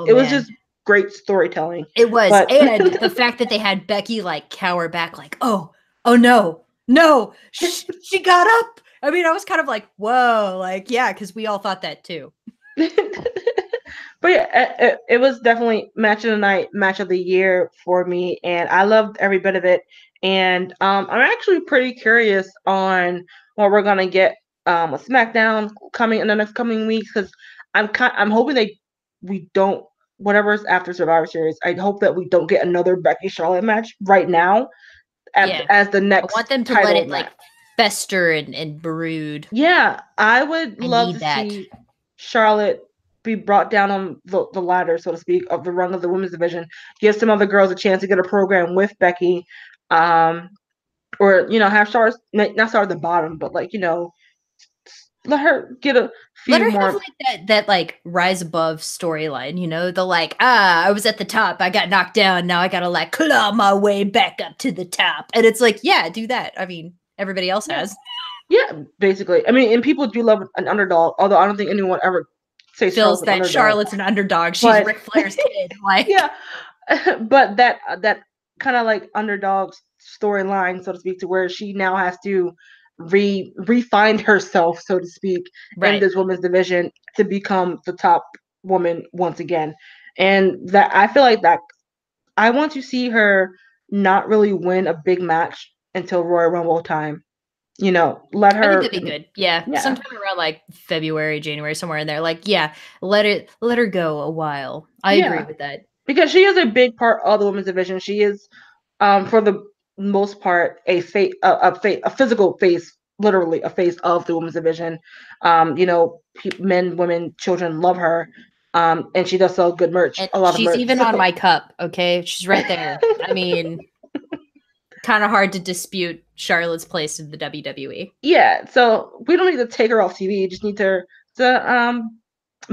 great storytelling. It was. And the fact that they had Becky like cower back, like, oh no, she got up. I mean, I was kind of like, whoa, like, yeah, because we all thought that too. But yeah, it was definitely match of the night, match of the year for me, and I loved every bit of it. And I'm actually pretty curious on what we're gonna get with SmackDown coming in the next coming weeks, because I'm hoping we don't, whatever's after Survivor Series, I hope that we don't get another Becky Charlotte match right now as the next. I want them to let it like fester and brood. Yeah, I would love to see Charlotte be brought down on the ladder, so to speak, of the rung of the women's division. Give some other girls a chance to get a program with Becky, or have Charlotte not start at the bottom, but like, let her get a few more. Have like that like rise above storyline, the like, I was at the top, I got knocked down, now I gotta like claw my way back up to the top. And it's like, yeah, do that. I mean, everybody else has. Yeah, basically. I mean, and people do love an underdog, although I don't think anyone ever feels that Charlotte's an underdog. She's Ric Flair's kid. Like, yeah. But that kind of like underdog storyline, so to speak, to where she now has to re-find herself, so to speak, in this women's division to become the top woman once again. And that I feel like that I want to see her not really win a big match until Royal Rumble time. Let her. I think that'd be good. Yeah. Sometime around like February, January, somewhere in there. Like, yeah, let her go a while. I agree with that. Because she is a big part of the women's division. She is, for the most part, a physical face, literally a face of the women's division. Men, women, children love her. And she does sell good merch. And she's even on my cup. Okay, she's right there. I mean, kind of hard to dispute Charlotte's place in the WWE. Yeah, so we don't need to take her off TV. You just need to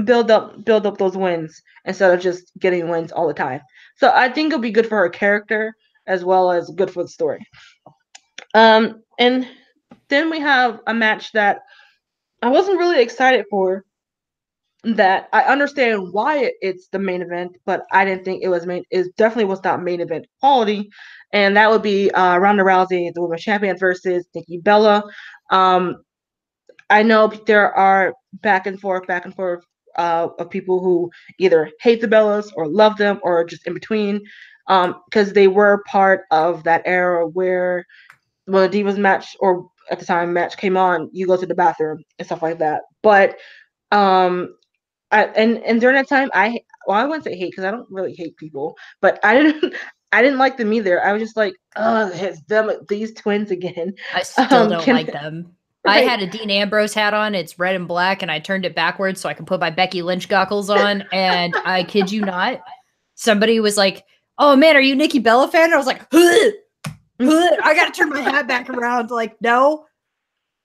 build up those wins instead of just getting wins all the time. So I think it'll be good for her character as well as good for the story. And then we have a match that I wasn't really excited for. That I understand why it's the main event, but I didn't think it was it definitely was not main event quality. And that would be Ronda Rousey, the women's champion, versus Nikki Bella. I know there are back and forth of people who either hate the Bellas or love them or just in between, because they were part of that era where when the Divas match or at the time match came on, you go to the bathroom and stuff like that. But and during that time, I wouldn't say hate because I don't really hate people, but I didn't like them either. I was just like, it's them, these twins again. I still don't like them. Right. I had a Dean Ambrose hat on. It's red and black, and I turned it backwards so I could put my Becky Lynch goggles on. And I kid you not, somebody was like, "Oh man, are you Nikki Bella fan?" And I was like, "I gotta turn my hat back around." Like, no.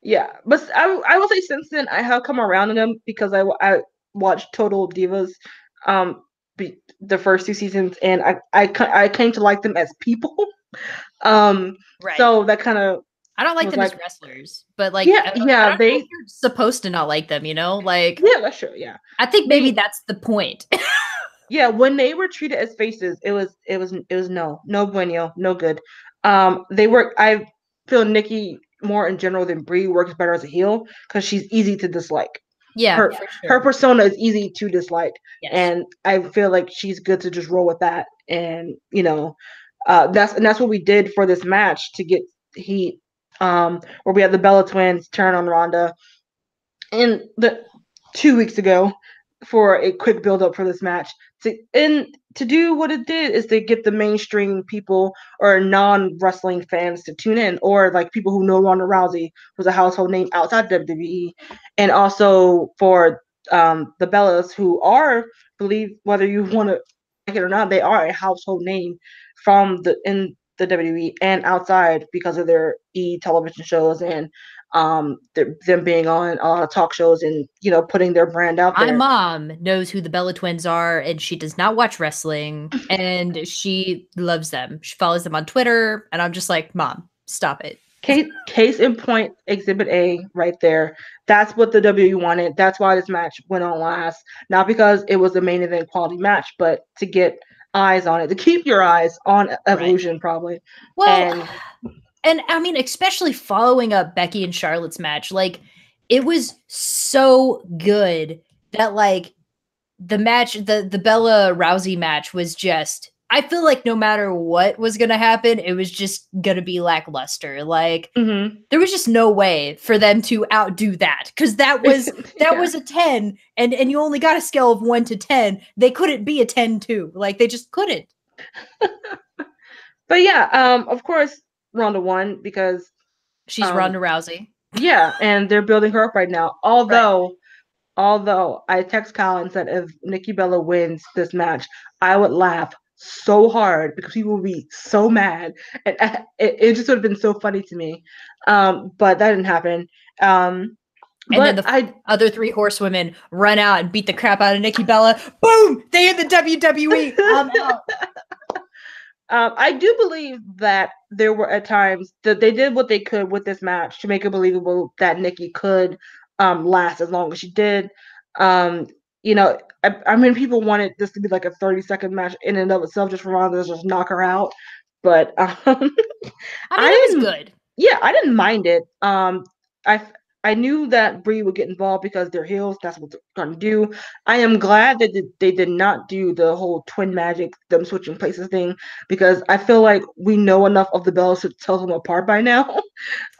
Yeah, but I will say since then I have come around to them because I watched Total Divas, the first 2 seasons, and I came to like them as people. Right. So that kind of I don't like them as wrestlers, but like, yeah, you're supposed to not like them, you know? Like, yeah, that's true. Yeah, I think maybe that's the point. Yeah, when they were treated as faces, it was no bueno, no good. I feel Nikki more in general than Brie works better as a heel because she's easy to dislike. Yeah, her persona is easy to dislike, yes. And I feel like she's good to just roll with that. And that's what we did for this match to get heat. Where we had the Bella Twins turn on Ronda, and 2 weeks ago for a quick build up for this match. To do what it did is to get the mainstream people or non-wrestling fans to tune in, or like people who know Ronda Rousey was a household name outside WWE, and also for the Bellas who are, believe whether you want to like it or not, they are a household name in the WWE and outside because of their television shows and them being on a lot of talk shows and putting their brand out there. My mom knows who the Bella Twins are, and she does not watch wrestling, and she loves them. She follows them on Twitter, and I'm just like, Mom, stop it. Case in point, Exhibit A right there. That's what the WWE wanted. That's why this match went on last. Not because it was a main event quality match, but to get eyes on it, to keep your eyes on Evolution, right. Probably. Well, and I mean, especially following up Becky and Charlotte's match, like, it was so good that, like, the match, the Bella Rousey match was just, I feel like no matter what was going to happen, it was just going to be lackluster. Like, there was just no way for them to outdo that, because that was was a 10, and you only got a scale of 1 to 10. They couldn't be a 10 too. Like, they just couldn't. But yeah, of course, Ronda won because she's Ronda Rousey. Yeah, and they're building her up right now. Although I text Kyle and said if Nikki Bella wins this match, I would laugh so hard because people would be so mad, and it just would have been so funny to me. But that didn't happen. And then the other 3 horsewomen run out and beat the crap out of Nikki Bella. Boom! They in the WWE. I'm out. I do believe that there were at times that they did what they could with this match to make it believable that Nikki could last as long as she did. I mean, people wanted this to be like a 30-second match in and of itself, just for Ronda to just knock her out. But I mean, it was good. Yeah, I didn't mind it. I knew that Brie would get involved because they're heels. That's what they're going to do. I am glad that they did not do the whole twin magic, them switching places thing, because I feel like we know enough of the Bellas to tell them apart by now.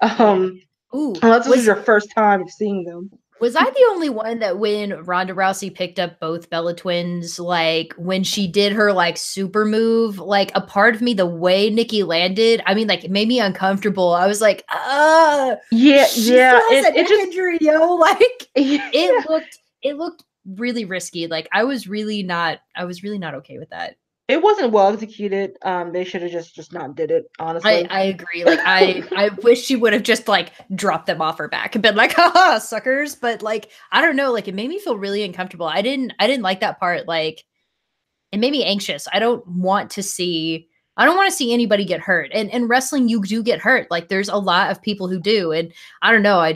Unless this is your first time seeing them. Was I the only one that when Ronda Rousey picked up both Bella Twins, like when she did her like super move, like a part of me, the way Nikki landed, I mean, like it made me uncomfortable. I was like, it just injury, yo. Like it looked really risky. Like I was really not okay with that. It wasn't well executed. They should have just not did it, honestly. I agree. Like I wish she would have just like dropped them off her back and been like, haha, suckers. But like, I don't know, like it made me feel really uncomfortable. I didn't like that part. Like it made me anxious. I don't want to see anybody get hurt. And in wrestling, you do get hurt. Like there's a lot of people who do. And I don't know. I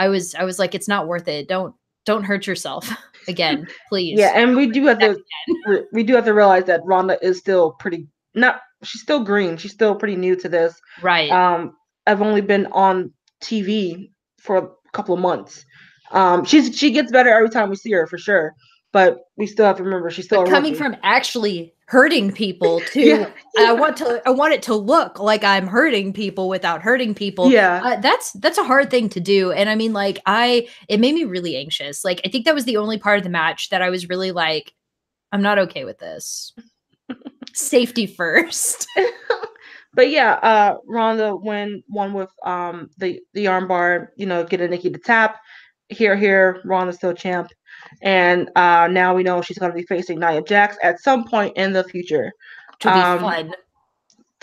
was like, it's not worth it. Don't hurt yourself again, please. Yeah, and we do have to realize that Ronda is still she's still green. She's still pretty new to this. Right. I've only been on TV for couple of months. She gets better every time we see her for sure, but we still have to remember she's still but a coming rookie. from actually hurting people to Yeah. I want it to look like I'm hurting people without hurting people. Yeah. That's a hard thing to do. And I mean, like, it made me really anxious. Like, I think that was the only part of the match that I was really like, I'm not okay with this. Safety first. But yeah, Ronda won with the armbar, you know, get a Nikki to tap. Here, Ronda's still champ. And now we know she's gonna be facing Nia Jax at some point in the future. To be fun.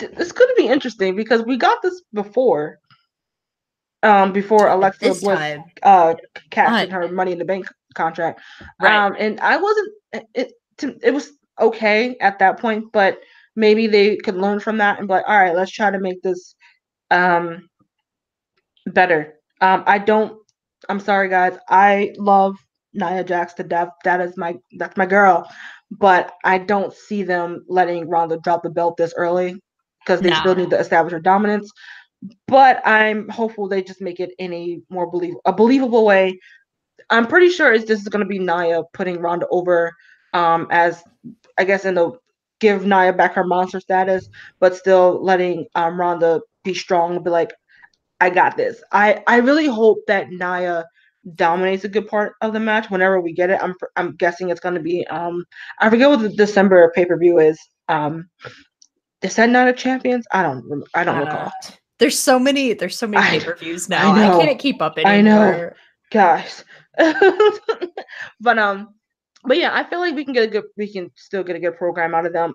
It's gonna be interesting because we got this before. Before Alexa Bliss cashed in her Money in the Bank contract. Right. And I wasn't it was okay at that point, but maybe they could learn from that and be like, all right, let's try to make this better. I'm sorry guys. I love Nia Jax to death. That's my girl. But I don't see them letting Ronda drop the belt this early because they still need to establish her dominance. But I'm hopeful they just make it in a more believable way. I'm pretty sure this is going to be Nia putting Ronda over as, I guess, give Nia back her monster status, but still letting Ronda be strong and be like, I got this. I really hope that Nia dominates a good part of the match whenever we get it. I'm guessing it's going to be I forget what the December pay-per-view is. Is that Night of Champions? I don't recall. There's so many pay-per-views now. I can't keep up anymore. I know, guys. But yeah, I feel like we can still get a good program out of them.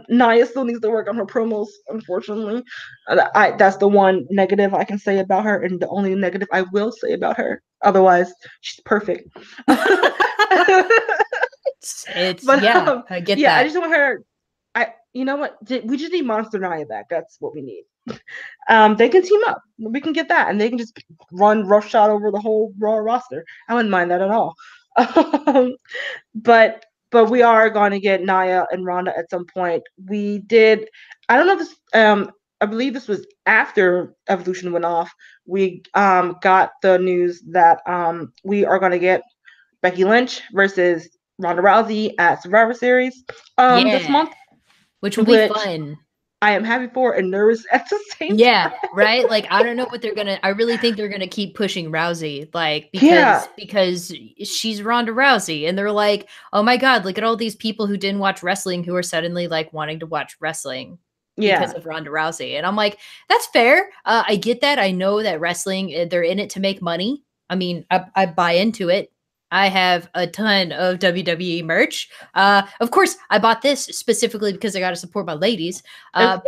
Nia still needs to work on her promos, unfortunately. That's the one negative I can say about her, and the only negative I will say about her. Otherwise, she's perfect. Yeah, I get that. I just want her. You know what? We just need Monster Nia back. That's what we need. They can team up. We can get that, and they can just run roughshod over the whole Raw roster. I wouldn't mind that at all. But we are going to get Nia and Ronda at some point. We did. I don't know if this. I believe this was after Evolution went off. We got the news that we are going to get Becky Lynch versus Ronda Rousey at Survivor Series this month. Which will be fun. I am happy for and nervous at the same time. Yeah, right? Like, I don't know what they're gonna. I really think they're gonna keep pushing Rousey, like, because she's Ronda Rousey, and they're like, oh my god, look at all these people who didn't watch wrestling who are suddenly like wanting to watch wrestling because of Ronda Rousey, and I'm like, that's fair. I get that. I know that wrestling, they're in it to make money. I mean, I buy into it. I have a ton of WWE merch. Of course, I bought this specifically because I got to support my ladies. But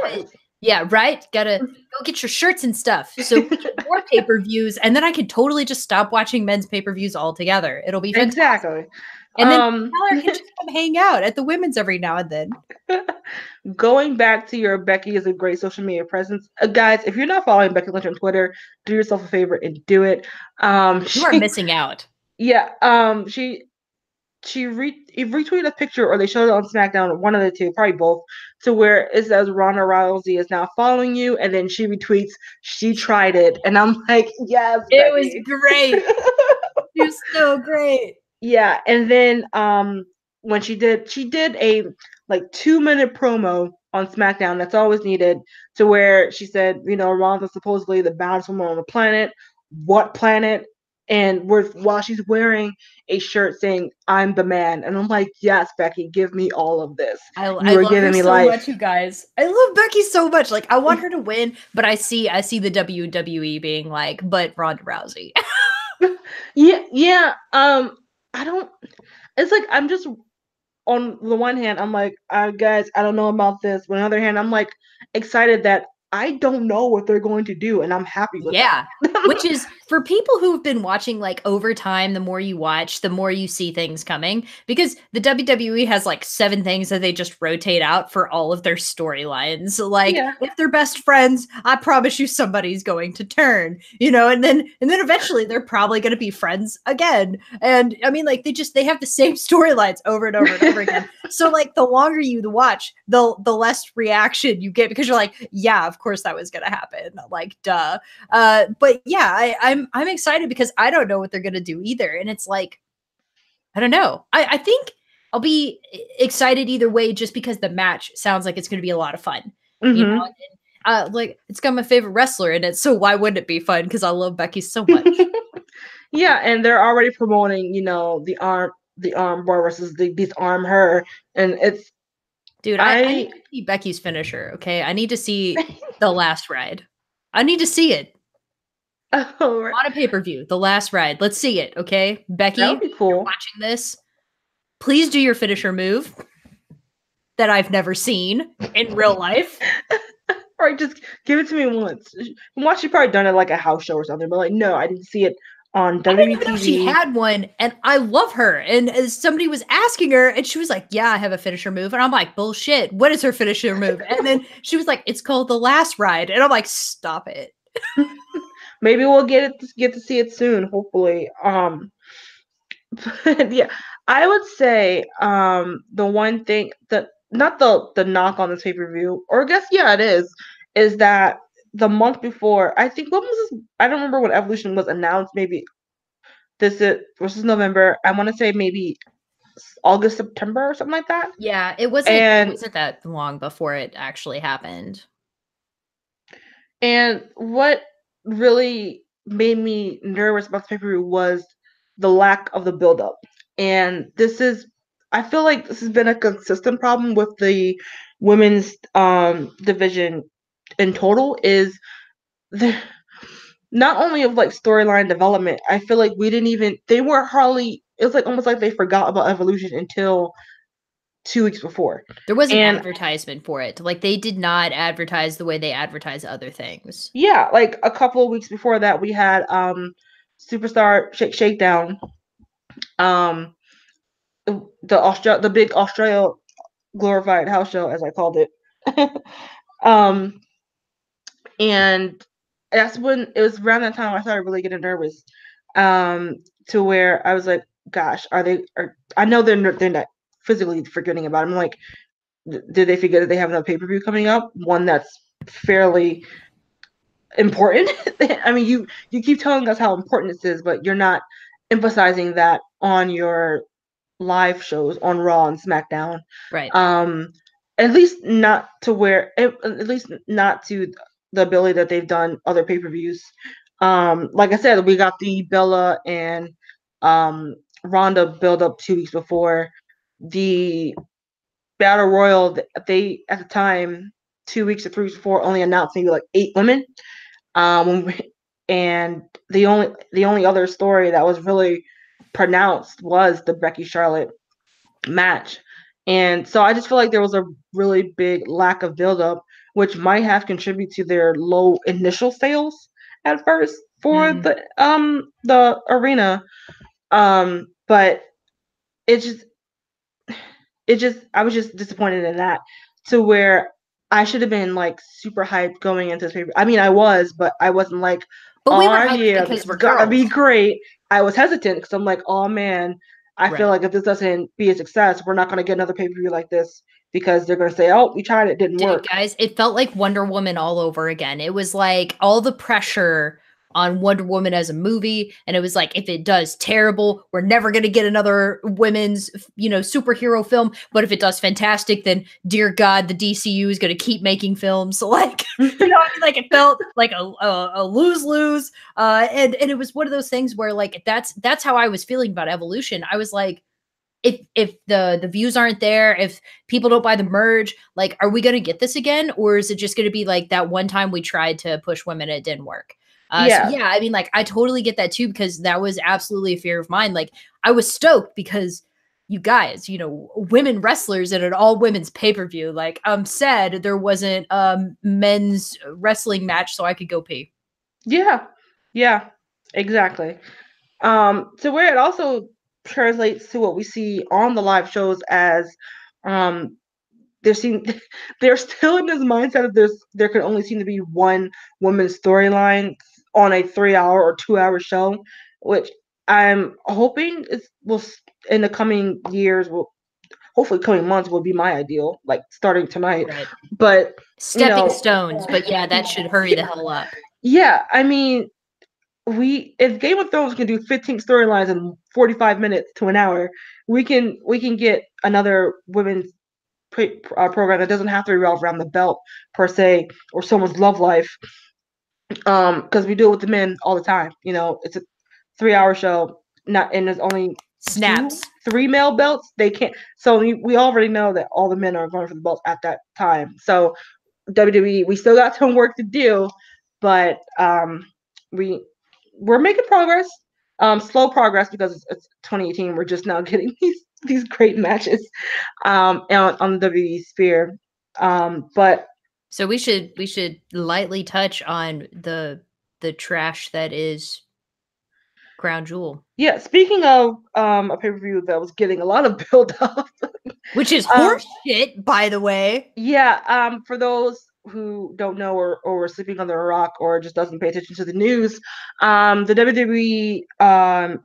yeah, right? Gotta go get your shirts and stuff. So we get more pay-per-views, and then I can totally just stop watching men's pay-per-views altogether. It'll be fantastic. Exactly. And then Tyler can just come hang out at the women's every now and then. Going back to your Becky is a great social media presence. Guys, if you're not following Becky Lynch on Twitter, do yourself a favor and do it. You are missing out. Yeah, she retweeted a picture, or they showed it on SmackDown, one of the two, probably both, to where it says Ronda Rousey is now following you, and then she retweets, she tried it, and I'm like, yes, it was great. It was so great. Yeah, and then when she did a like 2-minute promo on SmackDown that's always needed, to where she said, you know, Ronda's supposedly the baddest woman on the planet. What planet? And while she's wearing a shirt saying "I'm the man," and I'm like, "Yes, Becky, give me all of this." I love her so much, you guys. I love Becky so much. Like, I want her to win, but I see the WWE being like, "But Ronda Rousey." yeah. I don't. It's like I'm just on the one hand, I'm like, guys, I don't know about this. But on the other hand, I'm like excited that I don't know what they're going to do, and I'm happy with that. Which is, for people who've been watching, like, over time, the more you watch, the more you see things coming, because the WWE has like 7 things that they just rotate out for all of their storylines. Like, if they're best friends, I promise you somebody's going to turn, you know, and then eventually they're probably going to be friends again. And I mean, like, they have the same storylines over and over and over again. So, like, the longer you watch, the less reaction you get, because you're like, yeah, of course that was going to happen. Like, duh. But yeah, I'm excited because I don't know what they're gonna do either. And it's like, I don't know. I think I'll be excited either way just because the match sounds like it's gonna be a lot of fun. You know, like it's got my favorite wrestler in it, so why wouldn't it be fun? Because I love Becky so much. Yeah, and they're already promoting, you know, the arm bar versus the disarm her, and it's dude. I need to see Becky's finisher. Okay, I need to see the last ride. I need to see it on a pay-per-view. The last ride. Let's see it. Okay, Becky, that would be cool. You're watching this, please do your finisher move that I've never seen in real life. Or just give it to me once. Once she probably done it like a house show or something, but like, no, I didn't see it on WTV. I didn't even know she had one, and I love her. And as somebody was asking her, and she was like, "Yeah, I have a finisher move," and I'm like, "Bullshit! What is her finisher move?" And then she was like, "It's called the last ride," and I'm like, "Stop it." Maybe we'll get to see it soon, hopefully. But yeah, I would say the one thing that not the knock on this pay-per-view, or I guess yeah, it is that the month before, I think what was this, I don't remember what Evolution was announced. Maybe this is November. I want to say maybe August, September, or something like that. Yeah, it wasn't that long before it actually happened. And what really made me nervous about the pay-per-view was the lack of the build-up. And I feel like this has been a consistent problem with the women's division in total, is not only of like storyline development. I feel like they weren't hardly, it was like almost like they forgot about Evolution until 2 weeks before. There was an advertisement for it. Like, they did not advertise the way they advertise other things. Yeah, like a couple of weeks before that, we had Superstar Shakedown, the big Australia glorified house show, as I called it. And that's when it was around that time I started really getting nervous, to where I was like, gosh, I know they're not physically forgetting about them. Like, did they forget that they have another pay-per-view coming up, one that's fairly important? I mean, you keep telling us how important this is, but you're not emphasizing that on your live shows on Raw and SmackDown. Right. At least not to the ability that they've done other pay-per-views. Like I said, we got the Bella and Ronda build up 2 weeks before the Battle Royal. They at the time 2 weeks or 3 weeks before only announced maybe like 8 women. And the only other story that was really pronounced was the Becky Charlotte match. And so I just feel like there was a really big lack of build-up, which might have contributed to their low initial sales at first for the arena. But I was just disappointed in that, to where I should have been like super hyped going into this paper. I mean, I was, but I wasn't like, but we were hyped because we're gotta be great. I was hesitant because I'm like, oh man, I feel like if this doesn't be a success, we're not going to get another pay-per-view like this, because they're going to say, oh, we tried it, didn't work. Guys, it felt like Wonder Woman all over again. It was like all the pressure on Wonder Woman as a movie, and it was like, if it does terrible, we're never going to get another women's, superhero film. But if it does fantastic, then dear God, the DCU is going to keep making films. So like, like it felt like a lose-lose. And it was one of those things where like, that's how I was feeling about Evolution. I was like, if the views aren't there, if people don't buy the merge, like, are we going to get this again? Or is it just going to be like that one time we tried to push women and it didn't work? So I mean, like, I totally get that too, because that was absolutely a fear of mine. Like, I was stoked because you guys, women wrestlers at an all women's pay-per-view. Like, I'm sad there wasn't a men's wrestling match so I could go pee. Yeah, exactly. So where it also translates to what we see on the live shows as they're still in this mindset of there could only seem to be one women's storyline on a 3-hour or 2-hour show, which I'm hoping will in the coming years, hopefully coming months, will be my ideal, like starting tonight. Right. But stepping stones, but yeah, that should hurry the hell up. Yeah, I mean, if Game of Thrones can do 15 storylines in 45 minutes to an hour, we can get another women's program that doesn't have to revolve around the belt per se or someone's love life. Because we do it with the men all the time. It's a 3-hour show, and there's only Snaps. 3 male belts. They can't. So we already know that all the men are going for the belts at that time. So WWE, we still got some work to do, but we're making progress. Slow progress because it's 2018. We're just now getting these great matches on the WWE sphere. But so we should lightly touch on the trash that is Crown Jewel. Yeah, speaking of a pay-per-view that was getting a lot of build-up. Which is horseshit, by the way. Yeah, for those who don't know or are sleeping on their rock or just doesn't pay attention to the news, the WWE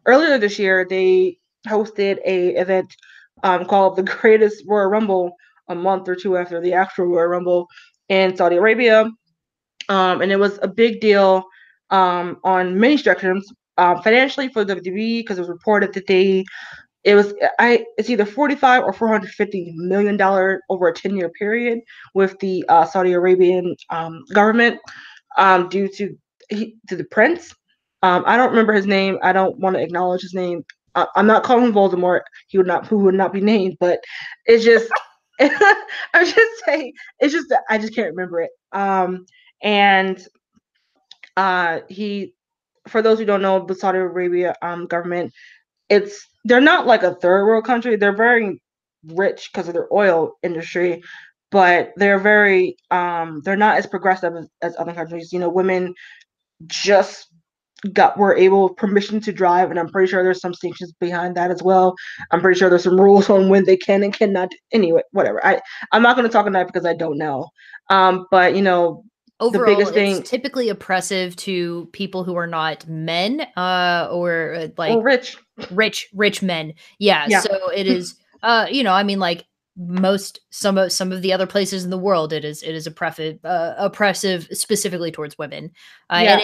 earlier this year, they hosted a event called the Greatest Royal Rumble a month or two after the actual Royal Rumble in Saudi Arabia. And it was a big deal on many spectrums. Financially for WWE, because it was reported that it's either $45 or $450 million over a 10-year period with the Saudi Arabian government due to the prince. I don't remember his name. I don't want to acknowledge his name. I'm not calling him Voldemort. Who would not be named, but it's just I'm just saying it's just I just can't remember it. And he, for those who don't know, the Saudi Arabia government, they're not like a third world country. They're very rich because of their oil industry, but they're very they're not as progressive as other countries. Women just were able permission to drive, and I'm pretty sure there's some sanctions behind that as well. I'm pretty sure there's some rules on when they can and cannot. Anyway, whatever. I'm not going to talk on that because I don't know. But overall, the biggest thing, it's typically oppressive to people who are not men, or like or rich men. Yeah. So it is. I mean, like some of the other places in the world, it is oppressive specifically towards women. And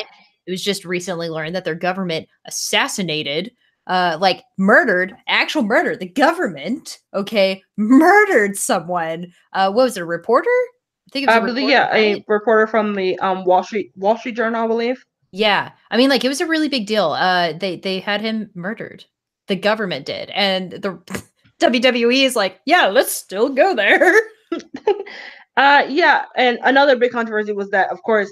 it was just recently learned that their government assassinated, murdered, actual murder. The government, murdered someone. What was it, a reporter? I think it was a reporter, right? A reporter from the Wall Street Journal, I believe. Yeah, I mean, like, it was a really big deal. They had him murdered. The government did, and the WWE is like, yeah, let's still go there. Yeah, and another big controversy was that, of course,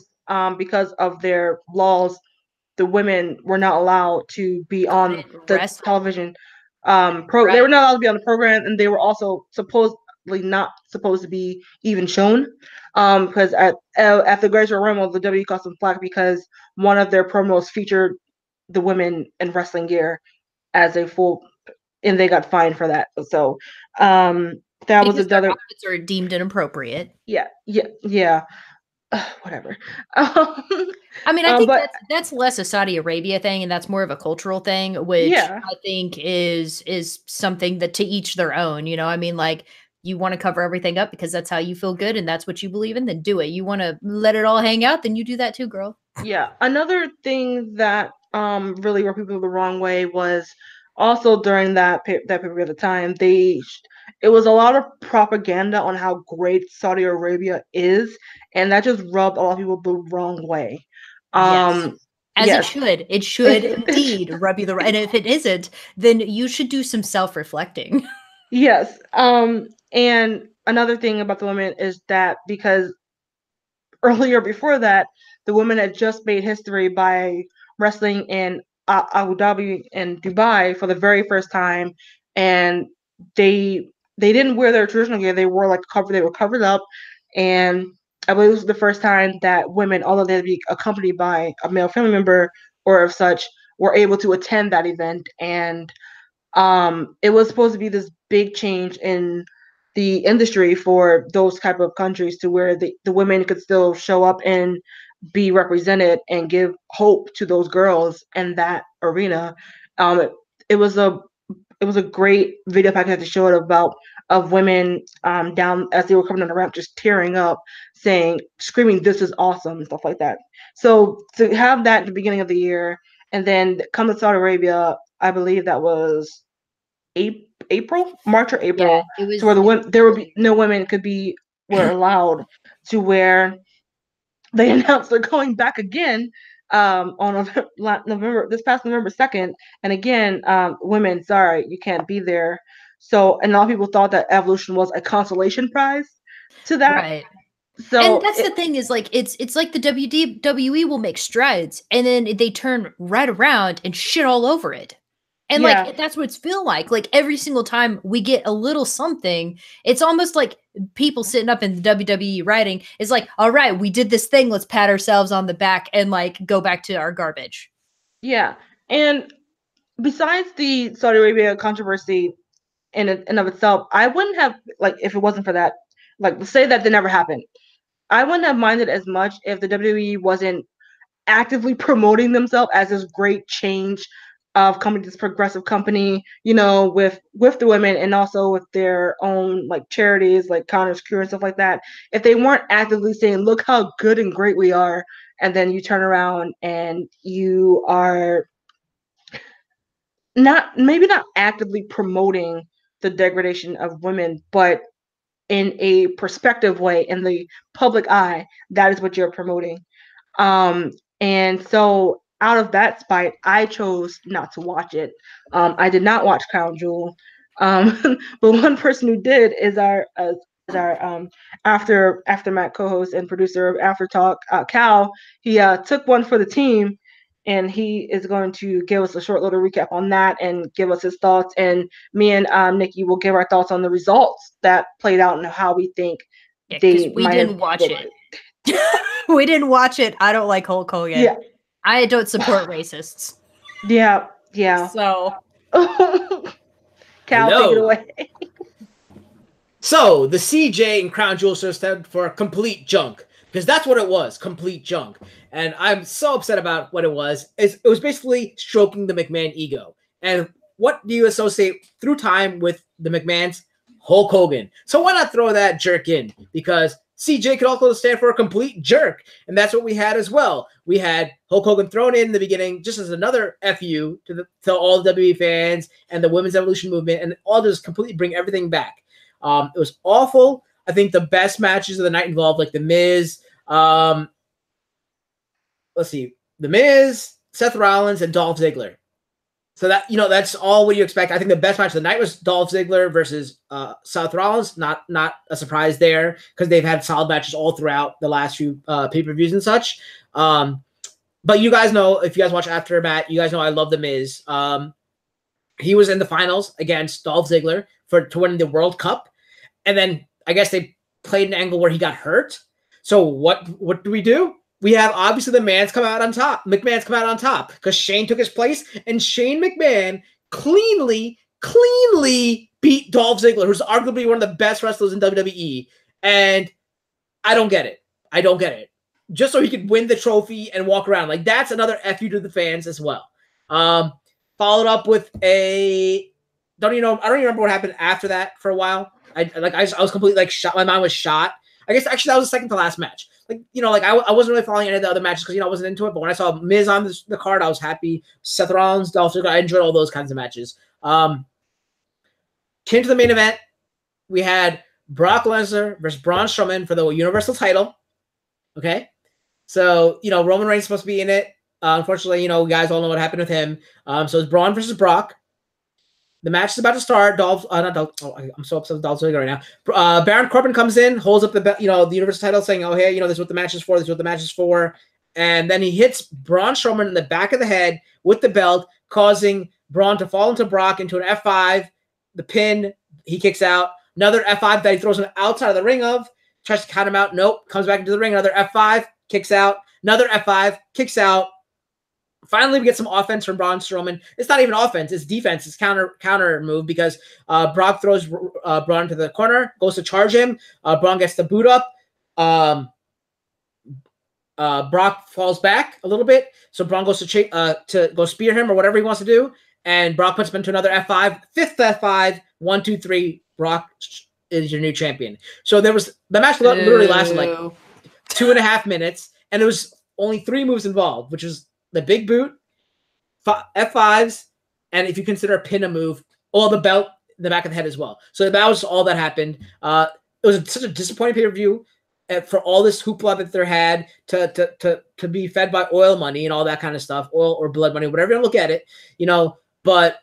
because of their laws, the women were not allowed to be on the television. They were not allowed to be on the program, and they were also supposedly not supposed to be even shown. Because at the Greatest Royal Rumble, the WWE got some flack because one of their promos featured the women in wrestling gear as a full, and they got fined for that. So that was another. Outfits are deemed inappropriate. Yeah. Whatever. I mean, I think that's less a Saudi Arabia thing, and that's more of a cultural thing, which I think is something that to each their own. I mean, like, you want to cover everything up because that's how you feel good and that's what you believe in, then do it. You want to let it all hang out, then you do that too, girl. Yeah. Another thing that really rubbed people the wrong way was also during that period of the time, it was a lot of propaganda on how great Saudi Arabia is, and that just rubbed a lot of people the wrong way. Yes. It should indeed rub you the right. And if it isn't, then you should do some self-reflecting. Yes. And another thing about the women is that because earlier before that, the women had just made history by wrestling in Abu Dhabi and Dubai for the very first time, and they didn't wear their traditional gear. They wore they were covered up, and I believe it was the first time that women, although they'd be accompanied by a male family member or of such, were able to attend that event. And it was supposed to be this big change in the industry for those type of countries to where the women could still show up and be represented and give hope to those girls in that arena. It was a great video package to show it of women down as they were coming on the ramp, just tearing up, screaming, "This is awesome," and stuff like that. So to have that at the beginning of the year, and then come to Saudi Arabia, I believe that was March or April, it was, to where there would be no women were allowed, to where they announced they're going back again on November, this past November 2nd, and again, women, sorry, you can't be there. So, and a lot of people thought that Evolution was a consolation prize to that. right. So, and that's the thing is like it's like the WWE will make strides and then they turn right around and shit all over it. And like that's what it's feel like. Like every single time we get a little something, it's almost like people sitting up in the WWE writing is like, all right, we did this thing. Let's pat ourselves on the back and like go back to our garbage. Yeah. And besides the Saudi Arabia controversy in and of itself, I wouldn't have, like, if it wasn't for that, like, say that never happened, I wouldn't have minded as much if the WWE wasn't actively promoting themselves as this great change of coming to this progressive company, you know, with the women and also with their own like charities like Connor's Cure and stuff like that. If they weren't actively saying, look how good and great we are, and then you turn around and you are maybe not actively promoting the degradation of women, but in a perspective way, in the public eye, that is what you're promoting. And so out of that spite, I chose not to watch it. I did not watch Crown Jewel. But one person who did is our AfterMat co-host and producer of AfterTalk, Cal. He took one for the team, and he is going to give us a short little recap on that and give us his thoughts. And me and Nikki will give our thoughts on the results that played out and how we think we didn't watch it. We didn't watch it. I don't like Hulk Hogan. Yeah. I don't support racists. Yeah. So, Cal, take it away. So, the CJ and Crown Jewel stood for complete junk. Because that's what it was, complete junk. And I'm so upset about what it was. It was basically stroking the McMahon ego. And what do you associate through time with the McMahons? Hulk Hogan. So why not throw that jerk in? Because CJ could also stand for a complete jerk. And that's what we had as well. We had Hulk Hogan thrown in the beginning just as another FU to all the WWE fans and the Women's Evolution movement, and all just completely bring everything back. It was awful. I think the best matches of the night involved like The Miz, The Miz, Seth Rollins, and Dolph Ziggler. So that, that's all what you expect. I think the best match of the night was Dolph Ziggler versus Seth Rollins. Not a surprise there because they've had solid matches all throughout the last few pay-per-views and such. But you guys know, if you guys watch AfterMat, you guys know I love The Miz. He was in the finals against Dolph Ziggler to win the World Cup. And then I guess they played an angle where he got hurt. So what do? We have obviously the McMahon's come out on top because Shane took his place, and Shane McMahon cleanly beat Dolph Ziggler, who's arguably one of the best wrestlers in WWE. And I don't get it. Just so he could win the trophy and walk around. Like, that's another FU to the fans as well. Followed up with I don't even remember what happened after that for a while. I was completely like shot. My mind was shot. I guess actually that was the second to last match. I wasn't really following any of the other matches because I wasn't into it. But when I saw Miz on the card, I was happy. Seth Rollins, Dolph Ziggler, I enjoyed all those kinds of matches. Came to the main event. We had Brock Lesnar versus Braun Strowman for the Universal title. Okay, so Roman Reigns is supposed to be in it. Unfortunately, you guys all know what happened with him. So it's Braun versus Brock. The match is about to start. I'm so upset with Dolph Ziggler right now. Baron Corbin comes in, holds up the Universal title, saying, "Oh, hey, this is what the match is for. This is what the match is for." And then he hits Braun Strowman in the back of the head with the belt, causing Braun to fall into Brock into an F5. The pin, he kicks out. Another F5 that he throws him outside of the ring of. Tries to count him out. Nope. Comes back into the ring. Another F5, kicks out. Another F5, kicks out. Finally, we get some offense from Braun Strowman. It's not even offense. It's defense. It's counter move because Brock throws Braun to the corner, goes to charge him. Braun gets the boot up. Brock falls back a little bit. So Braun goes to go spear him or whatever he wants to do. And Brock puts him into another F5. Fifth F5. 1, 2, 3. Brock is your new champion. So the match literally lasted like 2.5 minutes. And there was only 3 moves involved, which was the big boot, F5s, and if you consider a pin a move, all the belt in the back of the head as well. So that was all that happened. It was such a disappointing pay-per-view for all this hoopla that there had to be fed by oil money and all that kind of stuff, oil or blood money, whatever you look at it, But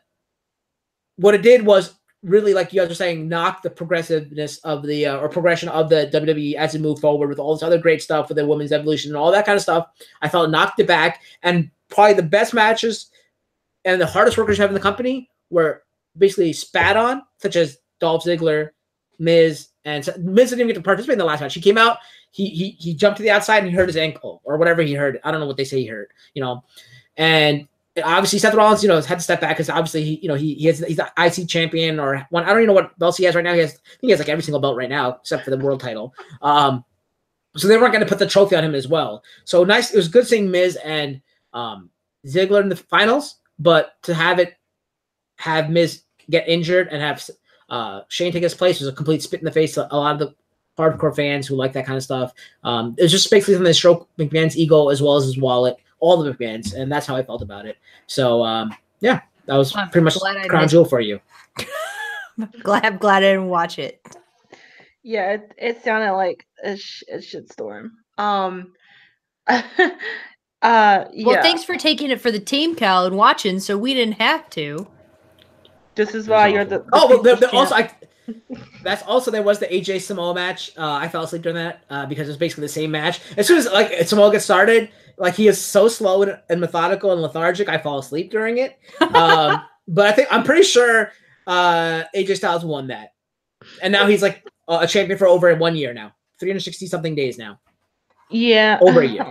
what it did was really, like you guys were saying, knock the progressiveness of the or progression of the WWE as it moved forward with all this other great stuff with the women's evolution and all that kind of stuff. I felt it knocked it back, and probably the best matches and the hardest workers you have in the company were basically spat on, such as Dolph Ziggler, Miz, and Miz didn't even get to participate in the last match. He came out, he jumped to the outside and he hurt his ankle or whatever he hurt. I don't know what they say he hurt, and obviously Seth Rollins, had to step back because obviously he's the IC champion or one. I don't even know what belts he has right now. I think he has like every single belt right now except for the world title. So they weren't going to put the trophy on him as well. So nice. It was good seeing Miz and Ziggler in the finals, but to have Miz get injured and have Shane take his place was a complete spit in the face to a lot of the hardcore fans who like that kind of stuff. It was just basically something that stroked McMahon's ego as well as his wallet, all the McMahons, and that's how I felt about it. So that was pretty much crown jewel for you. I'm glad I didn't watch it. Yeah, it sounded like a shitstorm. Well, thanks for taking it for the team, Cal, and watching, so we didn't have to. This is why you're the that's also there was the AJ Samoa match. I fell asleep during that because it was basically the same match. As soon as Samoa gets started, he is so slow and methodical and lethargic, I fall asleep during it. But I'm pretty sure AJ Styles won that, and now he's like a champion for over 1 year now, 360 something days now. Yeah, over a year.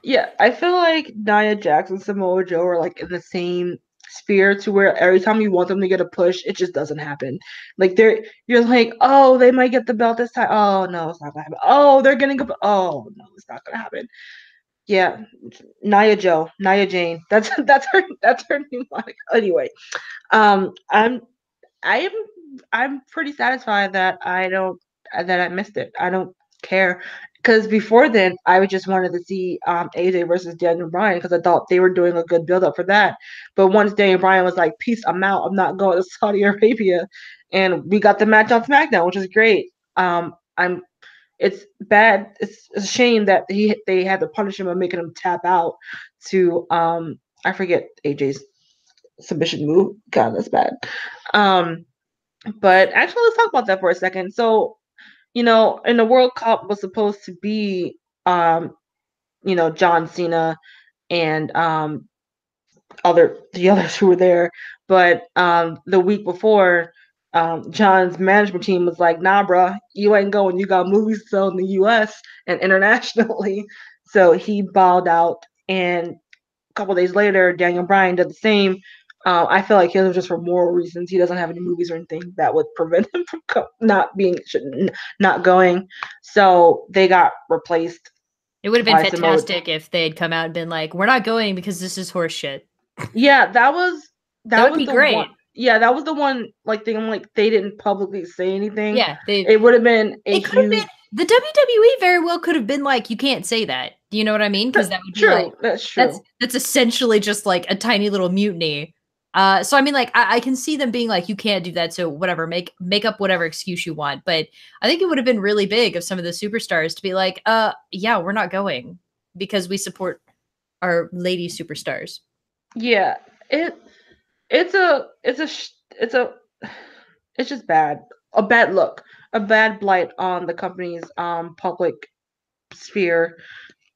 Yeah, I feel like Nia Jax and Samoa Joe are in the same sphere to where every time you want them to get a push, it just doesn't happen. You're like, oh, they might get the belt this time. Oh no, it's not gonna happen. Oh, they're getting Oh no, it's not gonna happen. Yeah, Nia Jane. That's her new moniker. Anyway, I'm pretty satisfied that I missed it. I don't care. Because before then, I just wanted to see AJ versus Daniel Bryan because I thought they were doing a good build-up for that. But once Daniel Bryan was like, peace, I'm out. I'm not going to Saudi Arabia. And we got the match on SmackDown, which is great. It's bad. It's a shame that they had to punish him by making him tap out to, I forget AJ's submission move. God, that's bad. But actually, let's talk about that for a second. So, in the World Cup was supposed to be, John Cena and the others who were there. But the week before, John's management team was like, nah, bruh, you ain't going. You got movies to sell in the U.S. and internationally. So he bowed out. And a couple days later, Daniel Bryan did the same. I feel like it was just for moral reasons. He doesn't have any movies or anything that would prevent him from not going. So they got replaced. It would have been fantastic if they had come out and been like, "We're not going because this is horse shit." Yeah, that would be great. One. Yeah, that was the one thing. They didn't publicly say anything. Yeah, it would have been the WWE very well could have been like, "You can't say that." Do you know what I mean? Because that would be true. That's true. That's essentially just like a tiny little mutiny. So I mean, I can see them being like, you can't do that. So whatever, make up whatever excuse you want. But I think it would have been really big of some of the superstars to be like, yeah, we're not going because we support our lady superstars. Yeah, it's just bad. A bad look, a bad blight on the company's public sphere.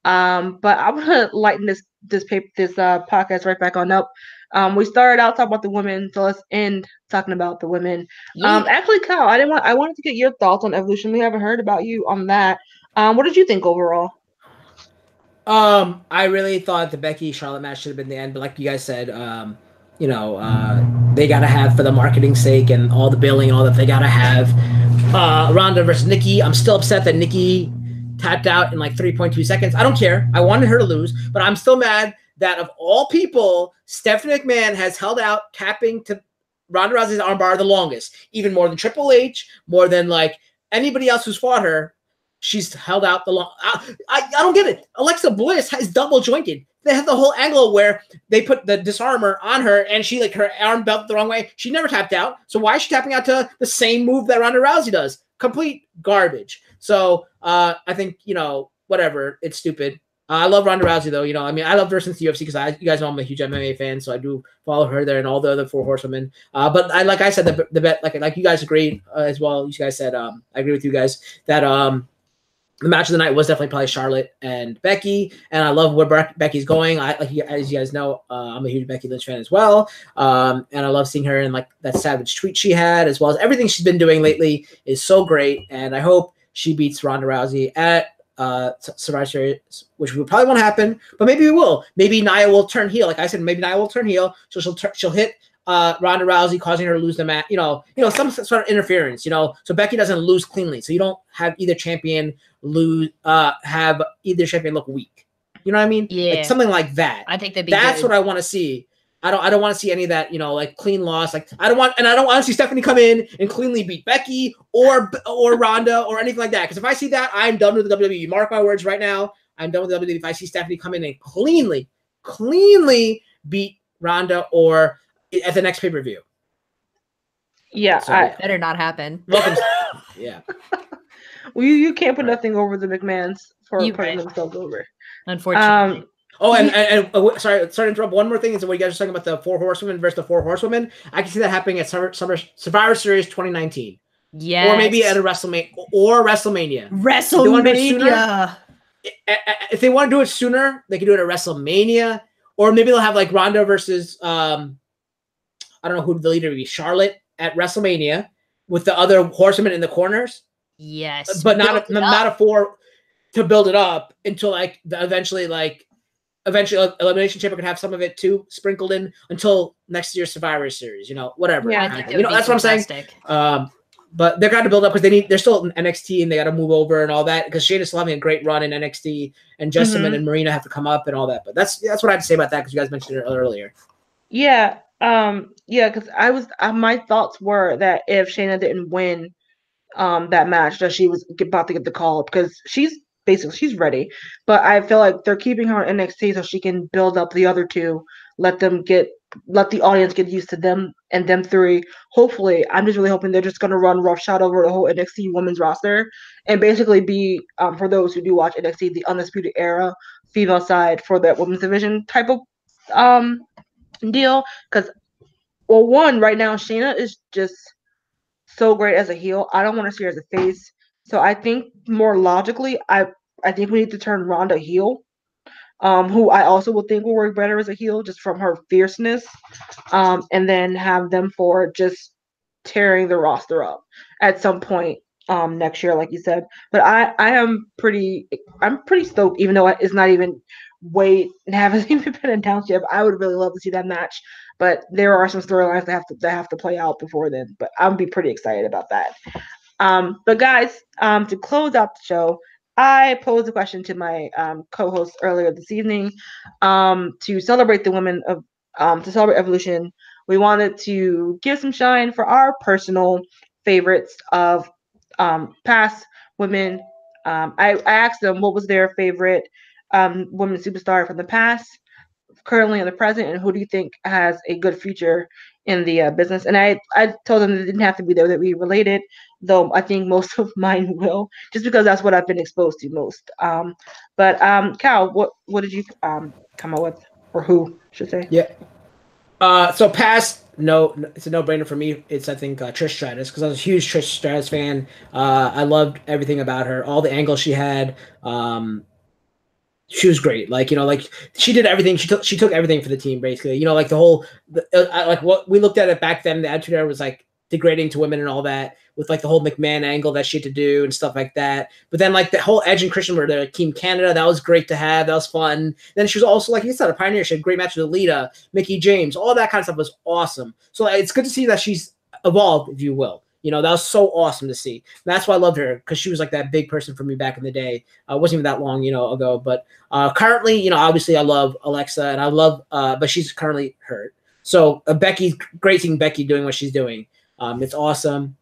But I'm gonna lighten this podcast right back on up. We started out talking about the women, so let's end talking about the women. Yeah. Actually, Kyle, I wanted to get your thoughts on Evolution. We haven't heard about you on that. What did you think overall? I really thought the Becky Charlotte match should have been the end, but like you guys said, they gotta have, for the marketing sake and all the billing and all that, they gotta have Ronda versus Nikki. I'm still upset that Nikki tapped out in 3.2 seconds. I don't care. I wanted her to lose, but I'm still mad that of all people, Stephanie McMahon has held out tapping to Ronda Rousey's armbar the longest, even more than Triple H, more than anybody else who's fought her. She's held out the long. I don't get it. Alexa Bliss is double jointed. they had the whole angle where they put the disarmor on her and she like her arm belt the wrong way. She never tapped out. So why is she tapping out to the same move that Ronda Rousey does? Complete garbage. So I think, you know, whatever. It's stupid. I love Ronda Rousey though. You know, I mean, I loved her since the UFC because you guys know I'm a huge MMA fan, so I do follow her there and all the other 4 horsewomen. But like I said, the bet like you guys agreed as well. You guys said I agree with you guys that the match of the night was definitely probably Charlotte and Becky, and I love where Becky's going. As you guys know, I'm a huge Becky Lynch fan as well, and I love seeing her in like that savage tweet she had, as well as everything she's been doing lately is so great. And I hope she beats Ronda Rousey at Survivor Series, which will probably won't happen, but maybe we will. Maybe Nia will turn heel. Like I said, maybe Nia will turn heel, so she'll hit Ronda Rousey, causing her to lose the match. You know, some sort of interference. You know, so Becky doesn't lose cleanly. So you don't have either champion have either champion look weak. You know what I mean? Yeah, like something like that. I think that's good. What I want to see. I don't want to see any of that, you know, like clean loss. Like I don't want to see Stephanie come in and cleanly beat Becky or Ronda or anything like that. Because if I see that, I'm done with the WWE. Mark my words right now. I'm done with the WWE if I see Stephanie come in and cleanly beat Ronda or at the next pay-per-view. Yeah, so, better not happen. Welcome. Yeah. Well, you can't put nothing over the McMahons for putting themselves over. Unfortunately. Sorry to interrupt. One more thing is what you guys are talking about the 4 horsewomen versus the 4 horsewomen. I can see that happening at Survivor Series 2019. Yeah, or maybe at a WrestleMania. If they want to do it sooner, they can do it at WrestleMania, or maybe they'll have like Ronda versus I don't know who the leader would be, Charlotte at WrestleMania with the other horsewomen in the corners. Yes, but not a 4 to build it up until like eventually Elimination Chamber could have some of it too sprinkled in until next year's Survivor Series, you know, whatever. Yeah, you know, that's what I'm saying. But they're got to build up because they're still in NXT and they got to move over and all that because Shayna's still having a great run in NXT and Jessamine and Marina have to come up and all that. But that's what I had to say about that because you guys mentioned it earlier. Yeah, because I was my thoughts were that if Shayna didn't win that match, that she was about to get the call up because she's ready. But I feel like they're keeping her in NXT so she can build up the other 2, let the audience get used to them and them 3. Hopefully, I'm just really hoping they're just gonna run roughshod over the whole NXT women's roster and basically be for those who do watch NXT the Undisputed Era female side for that women's division type of deal. Because one right now Shayna is just so great as a heel. I don't want to see her as a face. So I think more logically, I think we need to turn Ronda heel, who I also would think will work better as a heel just from her fierceness, and then have them for just tearing the roster up at some point next year, like you said. But I'm pretty stoked, even though it's not even haven't even been announced yet. But I would really love to see that match. But there are some storylines that have to play out before then. But I'm be pretty excited about that. But guys, to close out the show, I posed a question to my co-host earlier this evening to celebrate the women of to celebrate Evolution. We wanted to give some shine for our personal favorites of past women. I asked them what was their favorite women superstar from the past, currently in the present, and who do you think has a good future in the business. And I told them it didn't have to be there, that we related, though I think most of mine will, just because that's what I've been exposed to most. But Cal, what did you come up with, or who should say? Yeah. So past, no, it's a no-brainer for me. It's I think Trish Stratus, because I was a huge Trish Stratus fan. I loved everything about her, all the angles she had. She was great. Like, you know, like she did everything. She took everything for the team, basically. You know, like the whole, like what we looked at it back then, the Attitude Era was like degrading to women and all that, with like the whole McMahon angle that she had to do and stuff like that. But then like the whole Edge and Christian were there, Team Canada, that was great to have. That was fun. Then she was also, like you said, a pioneer. She had great matches with Lita, Mickie James, all that kind of stuff was awesome. So it's good to see that she's evolved, if you will. You know, that was so awesome to see. And that's why I loved her, because she was like that big person for me back in the day. It wasn't even that long, you know, ago. But currently, you know, obviously I love Alexa, and I love, but she's currently hurt. So Becky's great seeing Becky doing what she's doing. It's awesome.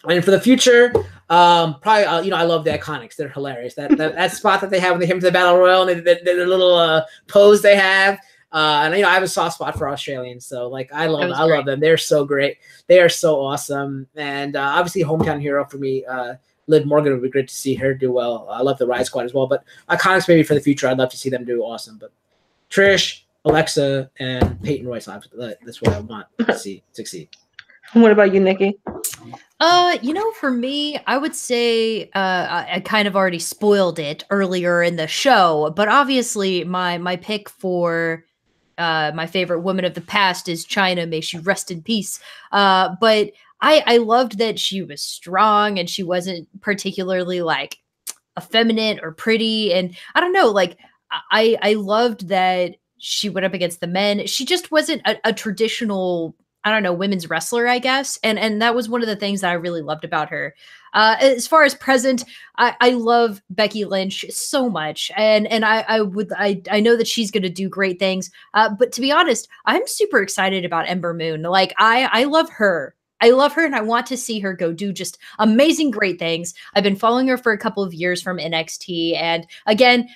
And for the future, Probably, I love the Iconics. They're hilarious. That spot that they have when they come to the Battle Royal and the little pose they have. And I have a soft spot for Australians, so like I love them. They're so great. They are so awesome. And obviously, hometown hero for me, Liv Morgan, would be great to see her do well. I love the Riot Squad as well, but Iconics maybe for the future, I'd love to see them do awesome. But Trish, Alexa, and Peyton Royce, that's what I want to see succeed. What about you, Nikki? For me, I would say I kind of already spoiled it earlier in the show, but obviously my pick for my favorite woman of the past is China. May she rest in peace. But I loved that she was strong and she wasn't particularly like effeminate or pretty. And I don't know, like I loved that she went up against the men. She just wasn't a traditional, I don't know, women's wrestler, I guess. And that was one of the things that I really loved about her. As far as present, I love Becky Lynch so much. And I know that she's going to do great things. But to be honest, I'm super excited about Ember Moon. Like I love her. I love her and I want to see her go do just amazing, great things. I've been following her for a couple of years from NXT. And again,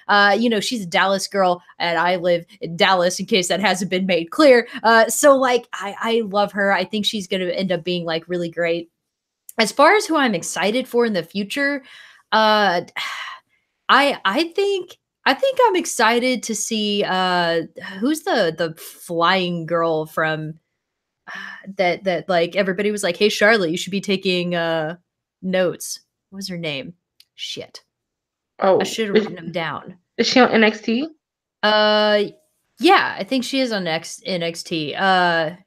she's a Dallas girl and I live in Dallas in case that hasn't been made clear. So like, I love her. I think she's going to end up being like really great. As far as who I'm excited for in the future, I think I'm excited to see who's the flying girl from that like everybody was like, hey Charlotte, you should be taking notes. What was her name? Shit. Oh, I should have written them down. Is she on NXT? Yeah, I think she is on NXT. I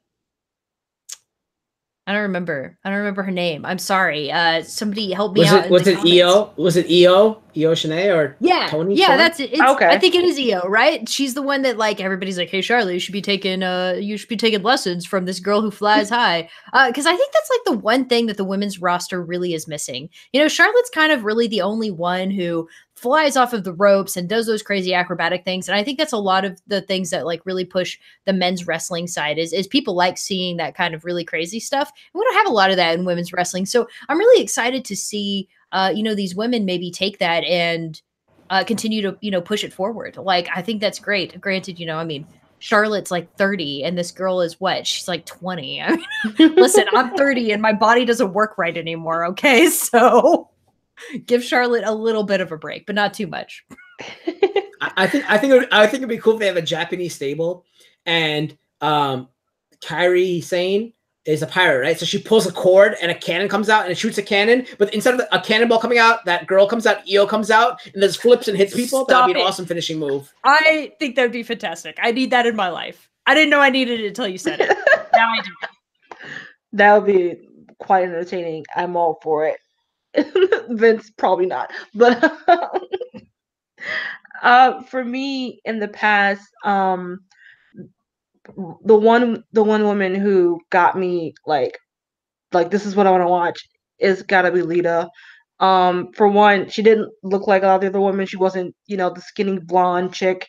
don't remember her name. I'm sorry. Somebody help me out. Was it Io? Was it Io Shanae or Tony? Yeah, that's it. Okay. I think it is Io, right? She's the one that like everybody's like, hey Charlotte, you should be taking lessons from this girl who flies high. Because I think that's like the one thing that the women's roster really is missing. Charlotte's kind of really the only one who flies off of the ropes and does those crazy acrobatic things. And I think that's a lot of the things that like really push the men's wrestling side is people like seeing that kind of really crazy stuff. And we don't have a lot of that in women's wrestling. So I'm really excited to see, these women maybe take that and continue to, push it forward. Like, I think that's great. Granted, Charlotte's like 30 and this girl is what? She's like 20. I mean, listen, I'm 30 and my body doesn't work right anymore. Okay. So give Charlotte a little bit of a break, but not too much. I think it'd be cool if they have a Japanese stable and Kairi Sane is a pirate, right? So she pulls a cord and a cannon comes out and it shoots a cannon, but instead of a cannonball coming out, that girl comes out, Io comes out, and then flips and hits people. That'd be an awesome finishing move. I think that'd be fantastic. I need that in my life. I didn't know I needed it until you said it. Now I do. That would be quite entertaining. I'm all for it. Vince, probably not. But for me in the past, the one woman who got me like this is what I want to watch is gotta be Lita. For one, she didn't look like a lot of the other women. She wasn't, the skinny blonde chick.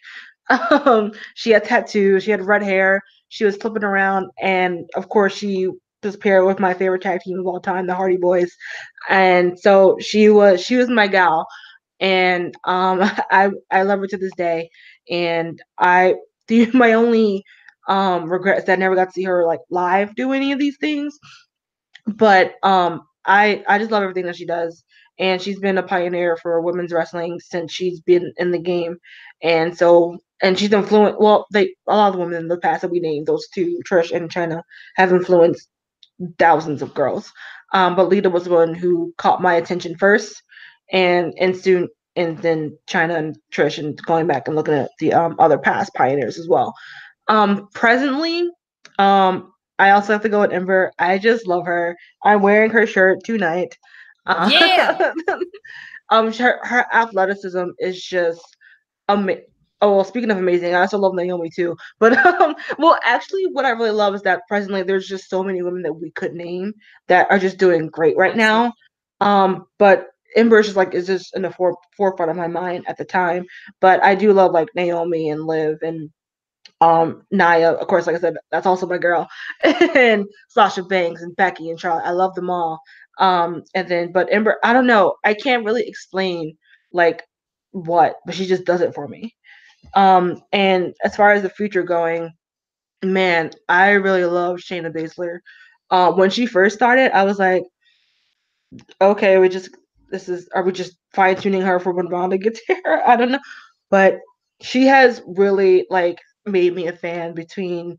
She had tattoos, she had red hair, she was flipping around, and of course she was paired with my favorite tag team of all time, the Hardy Boys. And so she was my gal. And I love her to this day. And my only regret is that I never got to see her like live do any of these things. But I just love everything that she does. And she's been a pioneer for women's wrestling since she's been in the game. And so, and she's influenced, a lot of the women in the past that we named, those two, Trish and Chyna, have influenced thousands of girls. But Lita was the one who caught my attention first, and then Chyna and Trish, and going back and looking at the other past pioneers as well. Presently, I also have to go with Ember. I just love her. I'm wearing her shirt tonight. Yeah. Her athleticism is just amazing. Oh, well, speaking of amazing, I also love Naomi too. But well, actually, what I really love is that presently there's just so many women that we could name that are just doing great right now. But Ember is just in the forefront of my mind at the time. But I do love like Naomi and Liv and Nia, of course, like I said, that's also my girl, and Sasha Banks and Becky and Charlotte. I love them all. And then, but Ember, I don't know. I can't really explain like what, but she just does it for me. And as far as the future going, man, I really love Shayna Baszler. When she first started, I was like, okay, are we just fine tuning her for when Ronda gets here? I don't know, but she has really like made me a fan between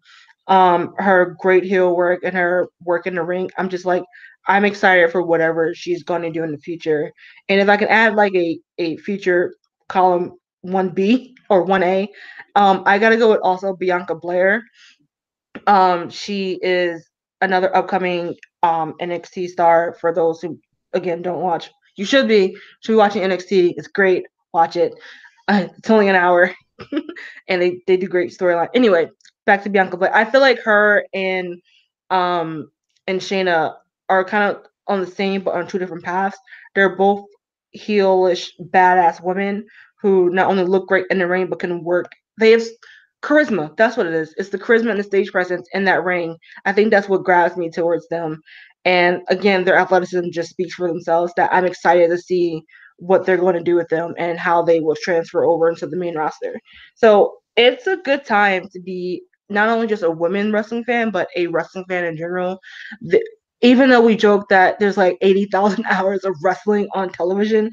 her great heel work and her work in the ring. I'm just like, I'm excited for whatever she's going to do in the future. And if I can add like a future column 1B or 1A, I gotta go with also Bianca Blair. She is another upcoming NXT star. For those who again don't watch, you should be watching NXT. It's great. Watch it. It's only an hour, and they do great storyline. Anyway, back to Bianca Blair. I feel like her and Shayna are kind of on the same but on two different paths. They're both heelish, badass women who not only look great in the ring but can work. They have charisma. That's what it is. It's the charisma and the stage presence in that ring. I think that's what grabs me towards them. And again, their athleticism just speaks for themselves. That I'm excited to see what they're going to do with them and how they will transfer over into the main roster. So it's a good time to be not only just a women wrestling fan, but a wrestling fan in general. Even though we joke that there's like 80,000 hours of wrestling on television,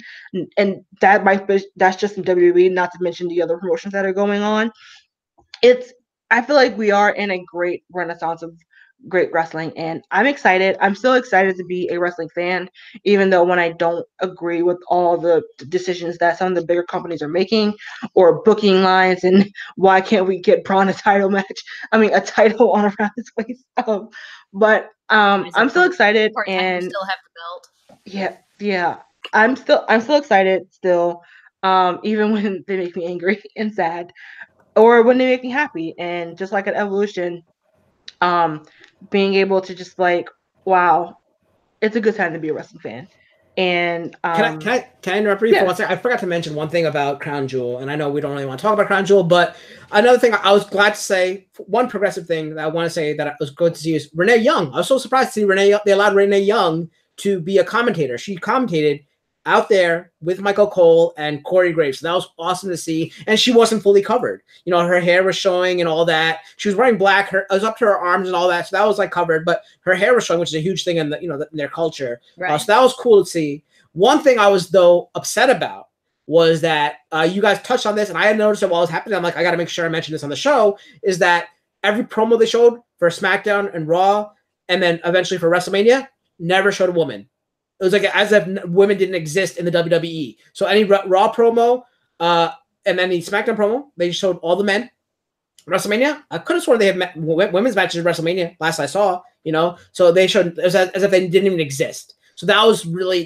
and that's just in WWE, not to mention the other promotions that are going on. I feel like we are in a great renaissance of great wrestling, and I'm excited. I'm still excited to be a wrestling fan, even though when I don't agree with all the decisions that some of the bigger companies are making or booking lines and why can't we get Braun a title match? I mean, a title on around his waist. But I'm still excited, and still have the belt. Yeah. I'm still excited still, even when they make me angry and sad, or when they make me happy. And just like an Evolution, being able to just like, wow, it's a good time to be a wrestling fan. And can I interrupt you for 1 second? I forgot to mention one thing about Crown Jewel, and I know we don't really want to talk about Crown Jewel, but another thing I was glad to say, one progressive thing that I want to say that I was good to see is Renee Young. I was so surprised to see they allowed Renee Young to be a commentator. She commentated out there with Michael Cole and Corey Graves. So that was awesome to see. And she wasn't fully covered. You know, her hair was showing and all that. She was wearing black. It was up to her arms and all that. So that was like covered, but her hair was showing, which is a huge thing in in their culture. Right. So that was cool to see. One thing I was though upset about was that you guys touched on this, and I had noticed it while it was happening. I'm like, I got to make sure I mention this on the show, is that every promo they showed for SmackDown and Raw, and then eventually for WrestleMania, never showed a woman. It was like as if women didn't exist in the WWE. So any Raw promo and then the SmackDown promo, they showed all the men. WrestleMania, I could have sworn they had women's matches at WrestleMania last I saw, So they showed it was as if they didn't even exist. So that was really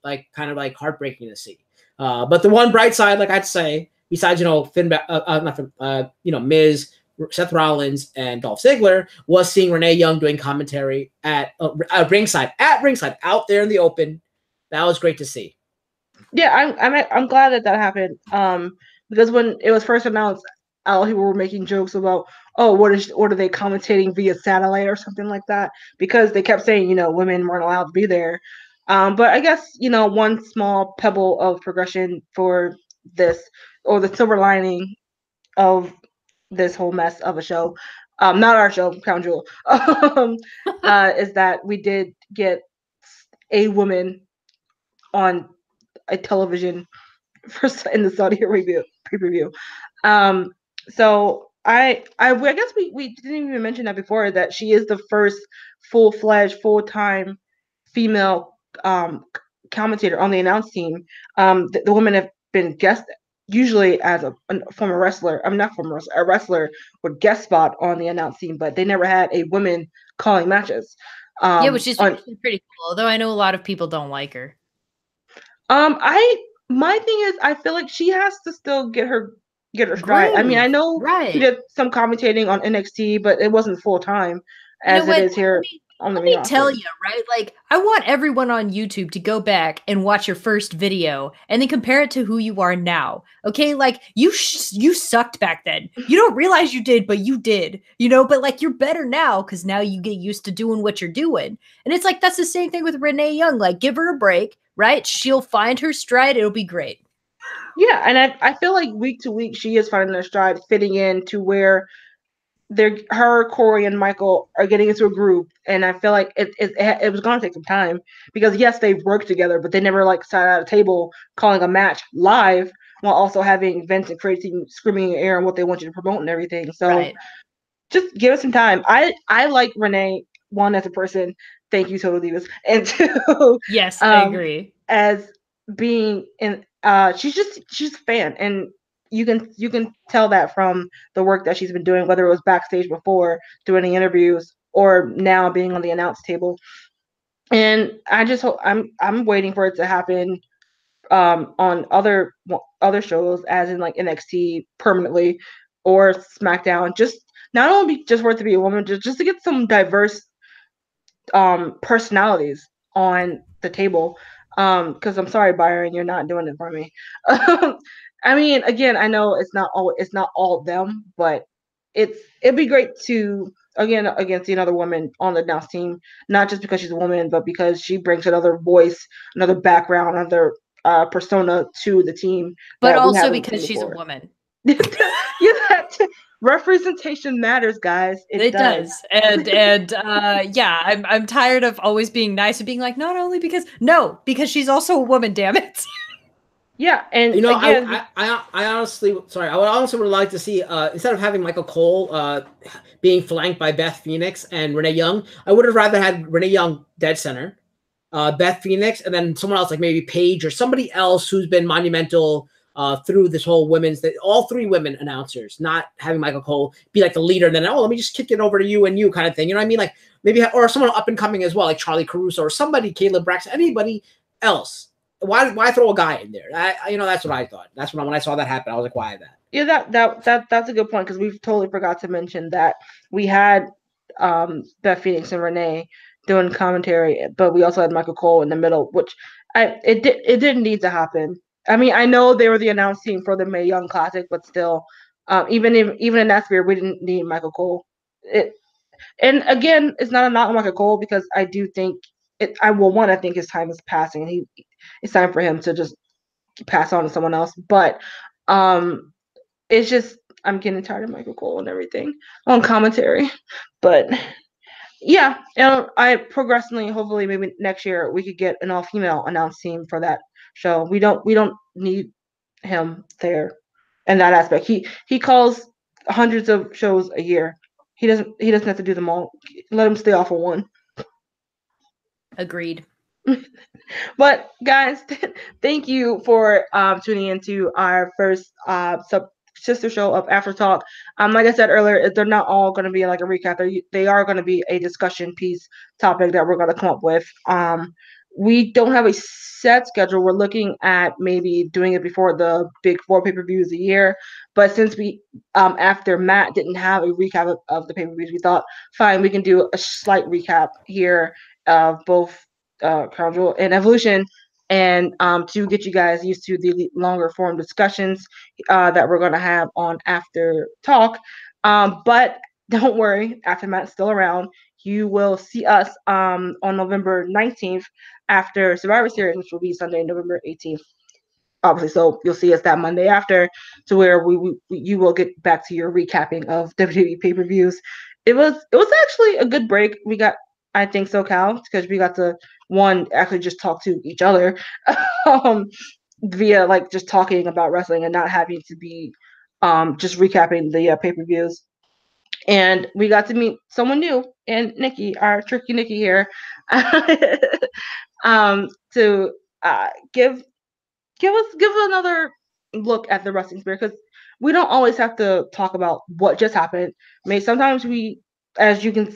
like kind of like heartbreaking to see. But the one bright side, like I'd say, besides Miz, Seth Rollins, and Dolph Ziggler, was seeing Renee Young doing commentary at ringside out there in the open. That was great to see. Yeah, I'm glad that happened. Because when it was first announced, all people were making jokes about, what are they commentating via satellite or something like that? Because they kept saying, women weren't allowed to be there. But I guess, one small pebble of progression for this, or the silver lining of this whole mess of a show, not our show, Crown Jewel, is that we did get a woman on a television in the Saudi Arabia pay-per-view. So I guess we didn't even mention that before, that she is the first full-fledged, full-time female commentator on the announce team. The women have been guest, usually as a former wrestler. A wrestler would guest spot on the announce team, but they never had a woman calling matches. Which is pretty cool. Although I know a lot of people don't like her. My thing is, I feel like she has to still get her stride. I mean, I know she did some commentating on NXT, but it wasn't full time as it is here. on the Let main me tell roster. you, right? Like, I want everyone on YouTube to go back and watch your first video and then compare it to who you are now. Okay, like you sucked back then. You don't realize you did, but you did. You know, but like you're better now because now you get used to doing what you're doing. And it's like that's the same thing with Renee Young. Like, give her a break, right? She'll find her stride. It'll be great. Yeah, and I feel like week to week she is finding her stride, fitting in to where her, Corey, and Michael are getting into a group, and I feel like it was going to take some time because yes, they've worked together, but they never like sat at a table calling a match live while also having Vince and Crazy screaming in the air on what they want you to promote and everything. So Right. just give it some time. I like Renee, one, as a person. Thank you, Total Divas, and two, Yes, I agree. as being in. She's a fan, and you can tell that from the work that she's been doing, whether it was backstage before doing the interviews or now being on the announce table. And I just hope I'm waiting for it to happen on other shows, as in like NXT permanently or SmackDown. Just not only just for it to be a woman, just to get some diverse personalities on the table. Because I'm sorry, Byron, you're not doing it for me. I mean, again, I know it's not all of them, but it'd be great to again see another woman on the announce team, not just because she's a woman, but because she brings another voice, another background, another persona to the team. But that we also haven't because seen she's a before. woman. Representation matters, guys. It does. And yeah, I'm tired of always being nice and being like, not only because she's also a woman, damn it. Yeah, and You know, again, I honestly, sorry, I would also would like to see instead of having Michael Cole being flanked by Beth Phoenix and Renee Young, I would have rather had Renee Young dead center, Beth Phoenix, and then someone else like maybe Paige or somebody else who's been monumental through this whole all three women announcers, not having Michael Cole be like the leader, and then let me just kick it over to you and you kind of thing. You know what I mean? Like maybe or someone up and coming as well, like Charlie Caruso or somebody, Caleb Braxton, anybody else. Why throw a guy in there? That's what I thought. That's when I saw that happen. I was like, why that? yeah, that's a good point because we totally forgot to mention that we had Beth Phoenix and Renee doing commentary, but we also had Michael Cole in the middle, which it didn't need to happen. I mean, I know they were the announce team for the Mae Young Classic, but still, even in that sphere, we didn't need Michael Cole. And again, it's not a knock on Michael Cole because I do think I think his time is passing, and it's time for him to just pass on to someone else. But it's just I'm getting tired of Michael Cole and everything on commentary. But yeah, I progressively, hopefully, maybe next year we could get an all-female announce team for that show. We don't need him there in that aspect. He calls hundreds of shows a year. He doesn't have to do them all. Let him stay off of one. Agreed. But guys, thank you for tuning into our first sister show of AfterTalk. Like I said earlier, they're not all going to be like a recap. They are going to be a discussion piece topic that we're going to come up with. We don't have a set schedule. We're looking at maybe doing it before the big 4 pay-per-views a year. But since we, after Matt didn't have a recap of the pay-per-views, we thought, fine, we can do a slight recap here of both Crown Jewel and Evolution, and to get you guys used to the longer form discussions that we're going to have on After Talk. But don't worry, AfterMat's still around. You will see us on November 19th after Survivor Series, which will be Sunday, November 18th. Obviously, so you'll see us that Monday after, to where you will get back to your recapping of WWE pay-per-views. It was actually a good break. We got, I think so, Cal, because we got to actually just talk to each other via like just talking about wrestling and not having to be just recapping the pay-per-views. And we got to meet someone new, and Nikki, our tricky Nikki here, to give another look at the wrestling spirit, because we don't always have to talk about what just happened. I mean, sometimes we, as you can,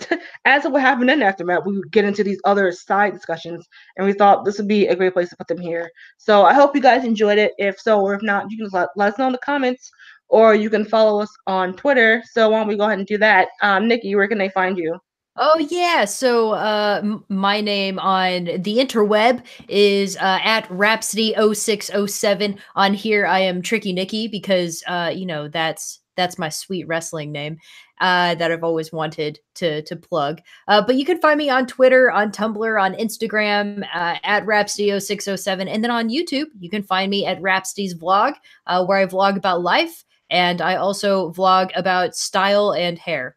as what happened in AfterMat, we get into these other side discussions, and we thought this would be a great place to put them here. So I hope you guys enjoyed it. If so, or if not, you can let us know in the comments, or you can follow us on Twitter. So why don't we go ahead and do that? Nikki, where can they find you? Oh yeah, so my name on the interweb is at Rhapsody0607. On here, I am Tricky Nikki because you know that's my sweet wrestling name that I've always wanted to plug. But you can find me on Twitter, on Tumblr, on Instagram at Rhapsody0607, and then on YouTube you can find me at Rhapsody's Vlog, where I vlog about life, and I also vlog about style and hair.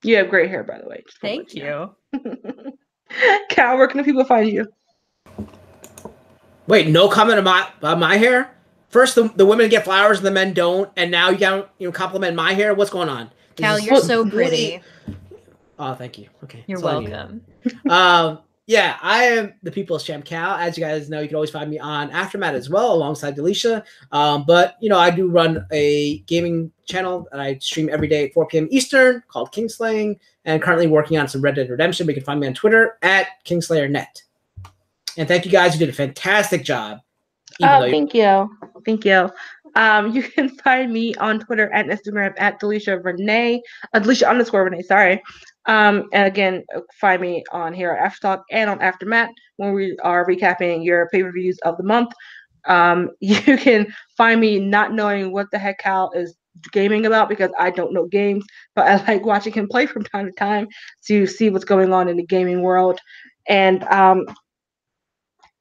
You have great hair, by the way. Just wanna Thank let know. you. Cal, where can the people find you? Wait, no comment about my hair? First, the women get flowers and the men don't, and now you got compliment my hair. What's going on? Cal, you're so pretty. Oh, thank you. Okay, You're that's all I needed. welcome. Yeah, I am the People's Champ Cal. As you guys know, you can always find me on AfterMat as well, alongside Delisha. But you know, I do run a gaming channel that I stream every day at 4 p.m. Eastern called Kingslaying, and currently working on some Red Dead Redemption. But you can find me on Twitter at KingslayerNet. And thank you guys. You did a fantastic job. Thank you. Thank you. You can find me on Twitter and Instagram at Delisha Renee, Delisha_Renee, sorry. And again, find me on here at AfterTalk and on AfterMat when we are recapping your pay-per-views of the month. You can find me not knowing what the heck Cal is gaming about because I don't know games, but I like watching him play from time to time to see what's going on in the gaming world. And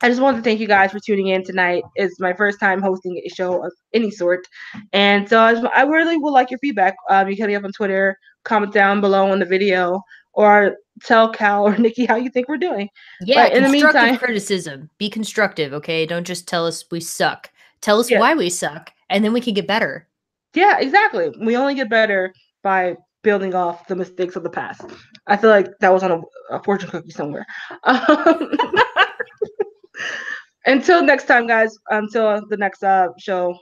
I just wanted to thank you guys for tuning in tonight. It's my first time hosting a show of any sort. And so I really would like your feedback. You can hit me up on Twitter, comment down below on the video, or tell Cal or Nikki how you think we're doing. Yeah, but in the constructive meantime, criticism. Be constructive, okay? Don't just tell us we suck. Tell us why we suck, and then we can get better. Yeah, exactly. We only get better by building off the mistakes of the past. I feel like that was on a fortune cookie somewhere. Until next time, guys. Until the next show.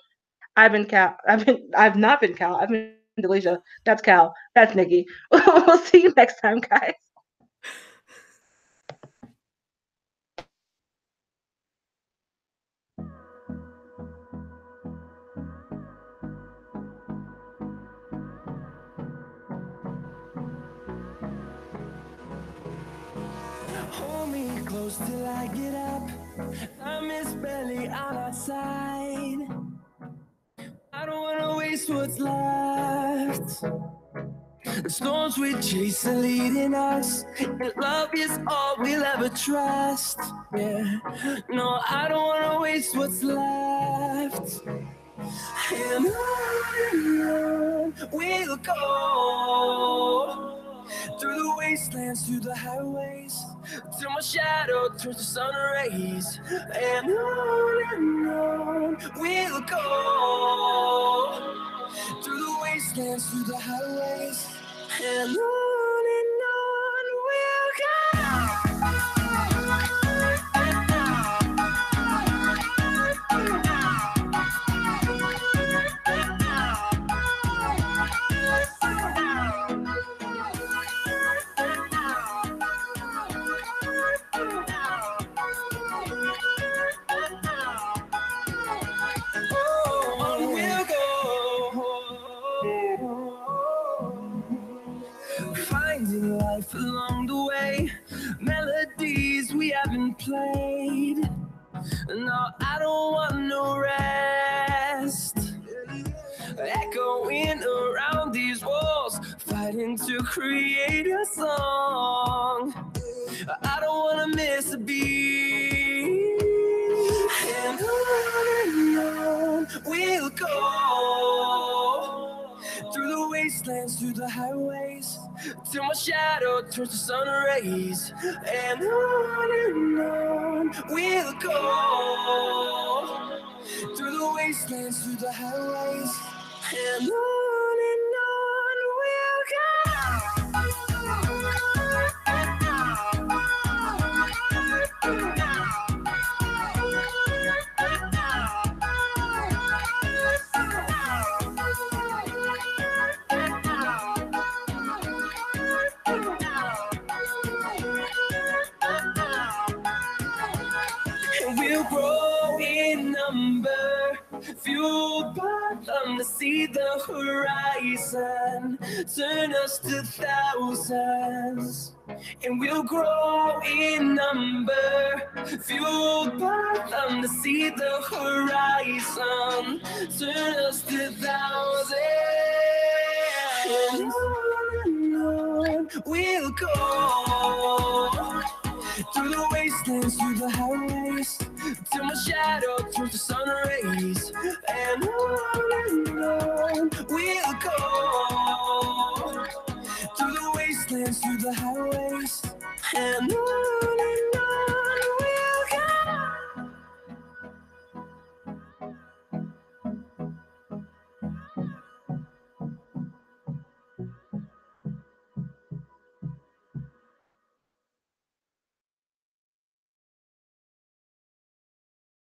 I've been Cal. I've not been Cal. I've been Delisha. That's Cal. That's Nikki. We'll see you next time, guys. Hold me close till I get up. Time is barely on our side. I don't wanna waste what's left. The storms we chase are leading us, and love is all we'll ever trust. Yeah, no, I don't wanna waste what's left. And on we'll go. Through the wastelands, through the highways, till my shadow turns to sun rays. And on we'll go. Through the wastelands, through the highways, and on we'll go. Finding life along the way, melodies we haven't played. No, I don't want no rest. Echoing around these walls, fighting to create a song. I don't wanna miss a beat. And on we'll go. Through the wastelands, through the highways, till my shadow turns to sun rays. And on we'll go. Through the wastelands, through the highways, and on we'll go. We'll grow in number, fueled by them to see the horizon. Turn us to thousands, and we'll grow in number. Fueled by them to see the horizon. Turn us to thousands. And on we'll go. Through the wastelands, through the highways, till my shadow turns to sun rays. And